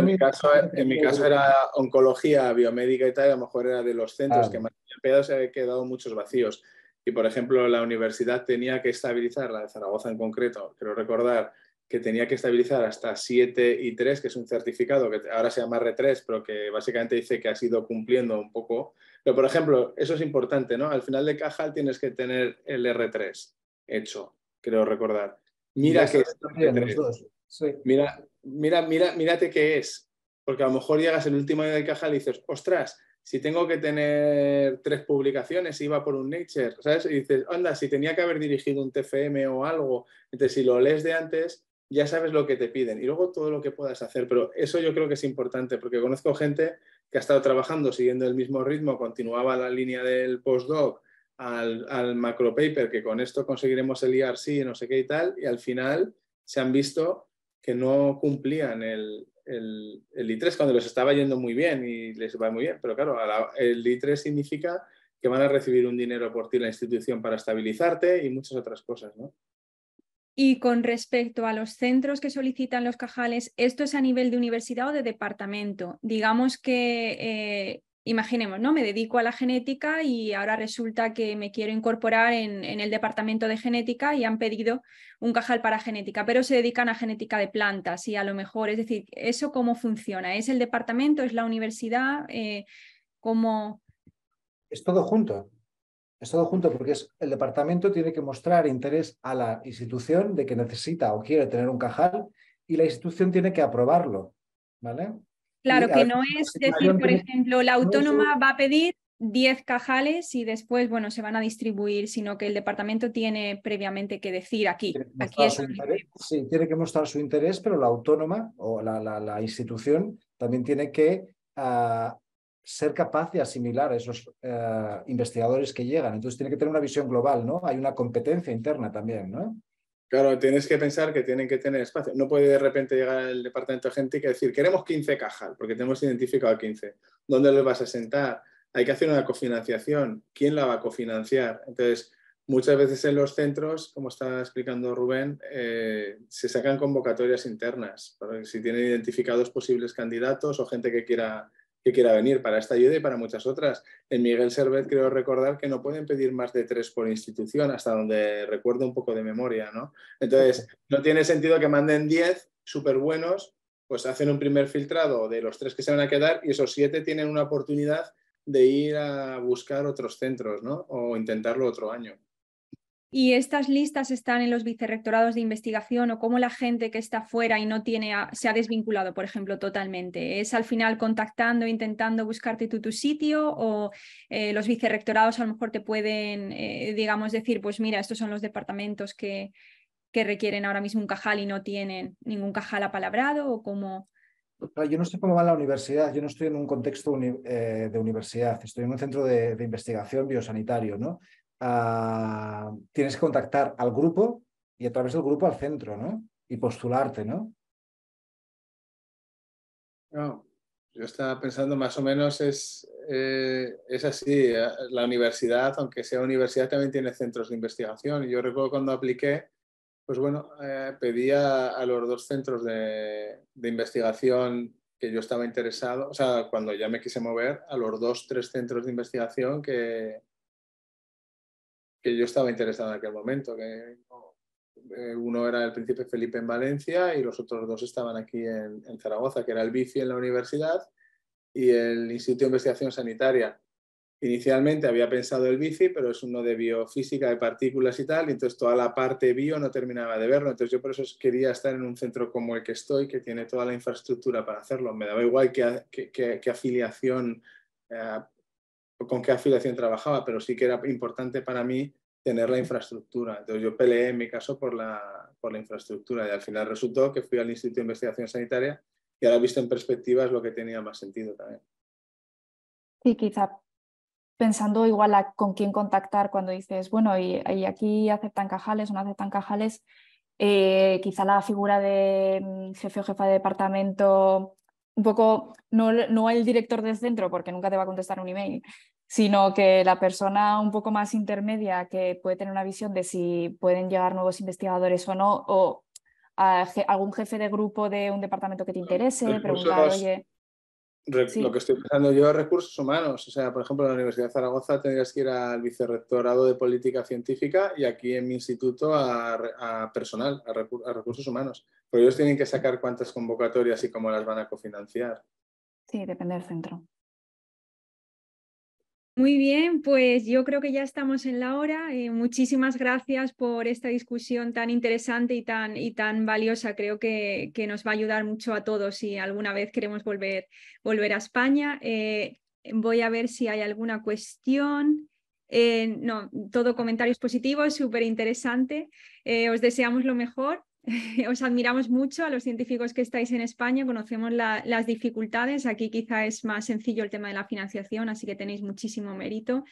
en mi caso era oncología biomédica y tal, y a lo mejor era de los centros que más habían pegado, se habían quedado muchos vacíos. Y, por ejemplo, la universidad tenía que estabilizar, la de Zaragoza en concreto, quiero recordar que tenía que estabilizar hasta 7 y 3, que es un certificado que ahora se llama R3, pero que básicamente dice que has ido cumpliendo un poco. Pero, por ejemplo, eso es importante, ¿no? Al final de Cajal tienes que tener el R3 hecho, creo recordar. Mira que es también, los dos. Sí. Mírate qué es. Porque a lo mejor llegas el último año de Cajal y dices, ostras, si tengo que tener 3 publicaciones, iba por un Nature, ¿sabes? Y dices, anda, si tenía que haber dirigido un TFM o algo. Entonces, si lo lees de antes, ya sabes lo que te piden. Y luego todo lo que puedas hacer. Pero eso yo creo que es importante, porque conozco gente que ha estado trabajando siguiendo el mismo ritmo, continuaba la línea del postdoc al macro paper, que con esto conseguiremos el IRC, no sé qué y tal, y al final se han visto que no cumplían el I3 cuando les estaba yendo muy bien y les va muy bien, pero claro, el I3 significa que van a recibir un dinero por ti la institución para estabilizarte y muchas otras cosas, ¿no? Y con respecto a los centros que solicitan los Cajales, ¿esto es a nivel de universidad o de departamento? Digamos que, imaginemos, ¿no? Me dedico a la genética y ahora resulta que me quiero incorporar en el departamento de genética y han pedido un Cajal para genética, pero se dedican a genética de plantas y a lo mejor, es decir, ¿eso cómo funciona? ¿Es el departamento? ¿Es la universidad? ¿Cómo...? Es todo junto. Es todo junto porque el departamento tiene que mostrar interés a la institución de que necesita o quiere tener un Cajal y la institución tiene que aprobarlo, ¿vale? Claro, Y a que veces no la es decir, asignación por ejemplo, la no es autónoma va a pedir 10 Cajales y después, bueno, se van a distribuir, sino que el departamento tiene previamente que decir aquí, tiene que aquí mostrar es su donde interés, sí, tiene que mostrar su interés, pero la autónoma o la institución también tiene que ser capaz de asimilar a esos investigadores que llegan. Entonces tiene que tener una visión global, ¿no? Hay una competencia interna también, ¿no? Claro, tienes que pensar que tienen que tener espacio. No puede de repente llegar el departamento de genética y decir, queremos 15 Cajal, porque tenemos identificado a 15. ¿Dónde los vas a sentar? Hay que hacer una cofinanciación. ¿Quién la va a cofinanciar? Entonces, muchas veces en los centros, como está explicando Rubén, se sacan convocatorias internas, para si tienen identificados posibles candidatos o gente que quiera venir para esta ayuda y para muchas otras. En Miguel Servet creo recordar que no pueden pedir más de 3 por institución, hasta donde recuerdo un poco de memoria, ¿no? Entonces, no tiene sentido que manden 10 súper buenos, pues hacen un primer filtrado de los 3 que se van a quedar y esos 7 tienen una oportunidad de ir a buscar otros centros, ¿no? O intentarlo otro año. ¿Y estas listas están en los vicerrectorados de investigación o cómo la gente que está fuera y no tiene, se ha desvinculado, por ejemplo, totalmente? ¿Es al final contactando, intentando buscarte tu sitio o los vicerrectorados a lo mejor te pueden, digamos, decir, pues mira, estos son los departamentos que requieren ahora mismo un Cajal y no tienen ningún Cajal apalabrado o cómo? Yo no sé cómo va la universidad, yo no estoy en un contexto de universidad, estoy en un centro de investigación biosanitario, ¿no? Tienes que contactar al grupo y a través del grupo al centro, ¿no? Y postularte, ¿no? No, yo estaba pensando más o menos es así. La universidad, aunque sea universidad, también tiene centros de investigación. Y yo recuerdo cuando apliqué, pues bueno, pedí a los 2 centros de investigación que yo estaba interesado, o sea, cuando ya me quise mover, a los 2, 3 centros de investigación que yo estaba interesado en aquel momento. Uno era el Príncipe Felipe en Valencia y los otros 2 estaban aquí en Zaragoza, que era el BIFI en la universidad y el Instituto de Investigación Sanitaria. Inicialmente había pensado el BIFI, pero es uno de biofísica de partículas y tal, y entonces toda la parte bio no terminaba de verlo. Entonces yo por eso quería estar en un centro como el que estoy, que tiene toda la infraestructura para hacerlo. Me daba igual qué afiliación, con qué afiliación trabajaba, pero sí que era importante para mí tener la infraestructura. Entonces yo peleé en mi caso por la infraestructura y al final resultó que fui al Instituto de Investigación Sanitaria y ahora visto en perspectiva es lo que tenía más sentido también. Sí, quizá pensando igual con quién contactar cuando dices, bueno, y aquí aceptan Cajales o no aceptan Cajales, quizá la figura de jefe o jefa de departamento un poco, no el director del centro, porque nunca te va a contestar un email, sino que la persona un poco más intermedia que puede tener una visión de si pueden llegar nuevos investigadores o no, o algún jefe de grupo de un departamento que te interese, preguntar, oye... Sí. Lo que estoy pensando yo es recursos humanos. O sea, por ejemplo, en la Universidad de Zaragoza tendrías que ir al vicerrectorado de política científica y aquí en mi instituto a personal, a recursos humanos. Pero ellos tienen que sacar cuántas convocatorias y cómo las van a cofinanciar. Sí, depende del centro. Muy bien, pues yo creo que ya estamos en la hora. Muchísimas gracias por esta discusión tan interesante y tan valiosa. Creo que nos va a ayudar mucho a todos si alguna vez queremos volver a España. Voy a ver si hay alguna cuestión. No, todo comentarios positivos, súper interesante. Os deseamos lo mejor. Os admiramos mucho a los científicos que estáis en España, conocemos las dificultades, aquí quizá es más sencillo el tema de la financiación, así que tenéis muchísimo mérito.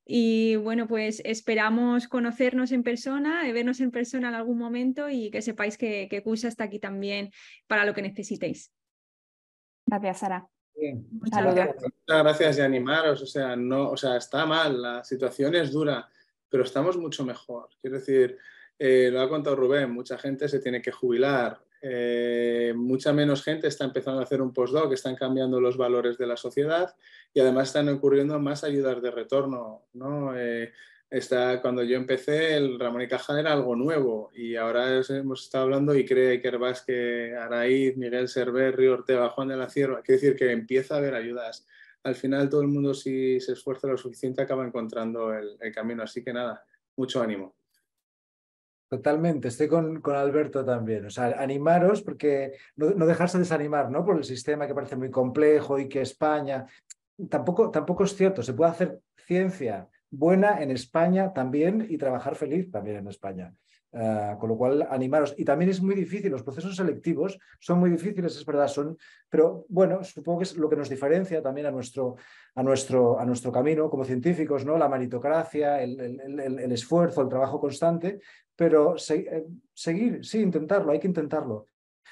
Y bueno, pues esperamos conocernos en persona, vernos en persona en algún momento y que sepáis que CUSA está aquí también para lo que necesitéis. Gracias, Sara. Bien. Saludos. Muchas gracias y animaros. O sea, está mal, la situación es dura, pero estamos mucho mejor. Quiero decir, lo ha contado Rubén, mucha gente se tiene que jubilar, mucha menos gente está empezando a hacer un postdoc, están cambiando los valores de la sociedad y además están ocurriendo más ayudas de retorno, ¿no? Cuando yo empecé, el Ramón y Cajal era algo nuevo y ahora hemos estado hablando y cree Iker Vázquez, Araiz, Miguel Servet, Río Ortega, Juan de la Cierva. Quiere decir que empieza a haber ayudas. Al final todo el mundo, si se esfuerza lo suficiente, acaba encontrando el camino. Así que nada, mucho ánimo. Totalmente, estoy con Alberto también. O sea, animaros porque no dejarse desanimar, ¿no? Por el sistema que parece muy complejo y que España... Tampoco es cierto, se puede hacer ciencia buena en España también y trabajar feliz también en España. Con lo cual, animaros. Y también es muy difícil, los procesos selectivos son muy difíciles, es verdad, pero bueno, supongo que es lo que nos diferencia también a nuestro camino como científicos, ¿no? La meritocracia, el esfuerzo, el trabajo constante, pero seguir, sí, intentarlo, hay que intentarlo.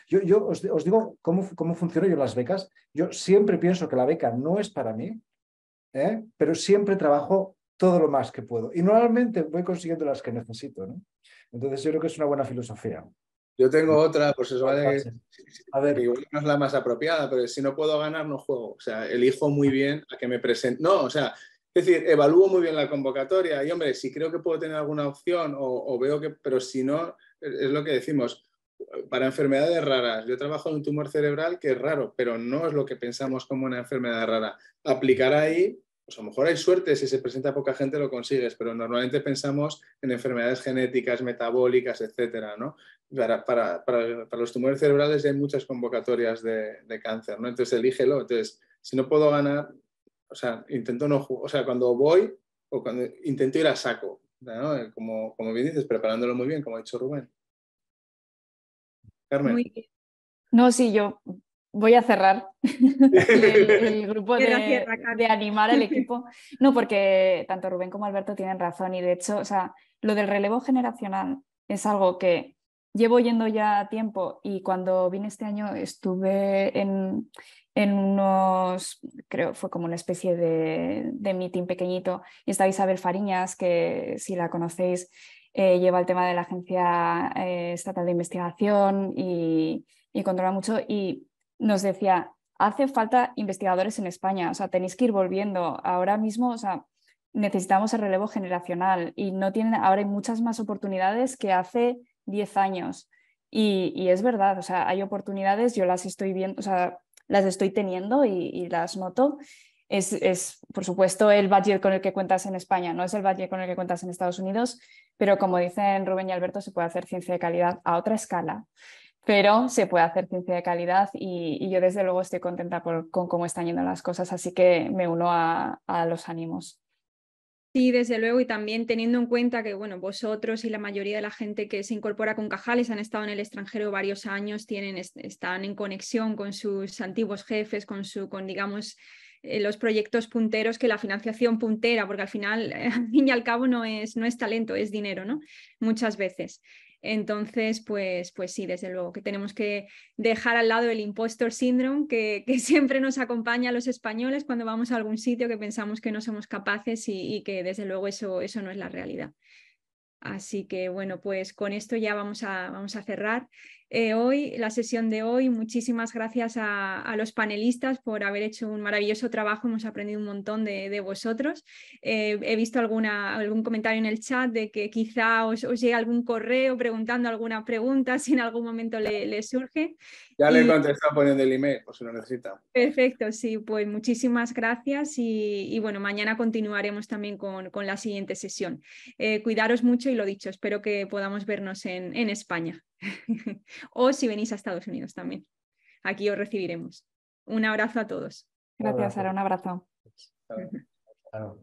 Yo os digo cómo funciono yo en las becas. Yo siempre pienso que la beca no es para mí, pero siempre trabajo todo lo más que puedo. Y normalmente voy consiguiendo las que necesito, ¿no? Entonces yo creo que es una buena filosofía. Yo tengo otra, pues eso vale A ver. que igual no es la más apropiada, pero si no puedo ganar, no juego. O sea, elijo muy bien a que me presente. No, o sea, es decir, evalúo muy bien la convocatoria y, hombre, si creo que puedo tener alguna opción o veo que... Pero si no, es lo que decimos. Para enfermedades raras, yo trabajo en un tumor cerebral que es raro, pero no es lo que pensamos como una enfermedad rara. Aplicar ahí, pues a lo mejor hay suerte, si se presenta poca gente lo consigues, pero normalmente pensamos en enfermedades genéticas, metabólicas, etcétera, ¿no? Para los tumores cerebrales hay muchas convocatorias de cáncer, ¿no? Entonces elígelo. Entonces, si no puedo ganar, o sea, intento no jugar, o sea, cuando voy o cuando intento ir a saco, ¿no? Como bien dices, preparándolo muy bien, como ha dicho Rubén. Carmen. Muy bien. No, sí, yo voy a cerrar el grupo Cierra, de animar al equipo. No, porque tanto Rubén como Alberto tienen razón y de hecho, o sea, lo del relevo generacional es algo que llevo yendo ya tiempo y cuando vine este año estuve en unos, creo, fue como una especie de meeting pequeñito y estaba Isabel Fariñas, que si la conocéis, lleva el tema de la Agencia Estatal de Investigación y controla mucho y nos decía, hace falta investigadores en España, o sea, tenéis que ir volviendo. Ahora mismo, o sea, necesitamos el relevo generacional y no tienen, ahora hay muchas más oportunidades que hace 10 años. Y es verdad, o sea, hay oportunidades, yo las estoy viendo, o sea, las estoy teniendo y las noto. Es, por supuesto, el budget con el que cuentas en España, no es el budget con el que cuentas en Estados Unidos, pero como dicen Rubén y Alberto, se puede hacer ciencia de calidad a otra escala, pero se puede hacer ciencia de calidad y yo desde luego estoy contenta con cómo están yendo las cosas, así que me uno a los ánimos. Sí, desde luego, y también teniendo en cuenta que bueno, vosotros y la mayoría de la gente que se incorpora con Cajales han estado en el extranjero varios años, están en conexión con sus antiguos jefes, con digamos, los proyectos punteros, que la financiación puntera, porque al final, al fin y al cabo, no es talento, es dinero, ¿no? Muchas veces. Entonces, pues sí, desde luego que tenemos que dejar al lado el impostor syndrome que siempre nos acompaña a los españoles cuando vamos a algún sitio, que pensamos que no somos capaces y que desde luego eso no es la realidad. Así que bueno, pues con esto ya vamos a cerrar hoy la sesión de hoy. Muchísimas gracias a los panelistas por haber hecho un maravilloso trabajo. Hemos aprendido un montón de vosotros. He visto algún comentario en el chat de que quizá os llegue algún correo preguntando alguna pregunta si en algún momento le surge. Ya le he contestado poniendo el email, por si lo necesita. Perfecto, sí, pues muchísimas gracias y bueno, mañana continuaremos también con la siguiente sesión. Cuidaros mucho y lo dicho, espero que podamos vernos en España o si venís a Estados Unidos también. Aquí os recibiremos. Un abrazo a todos. Gracias, Sara, un abrazo. Claro.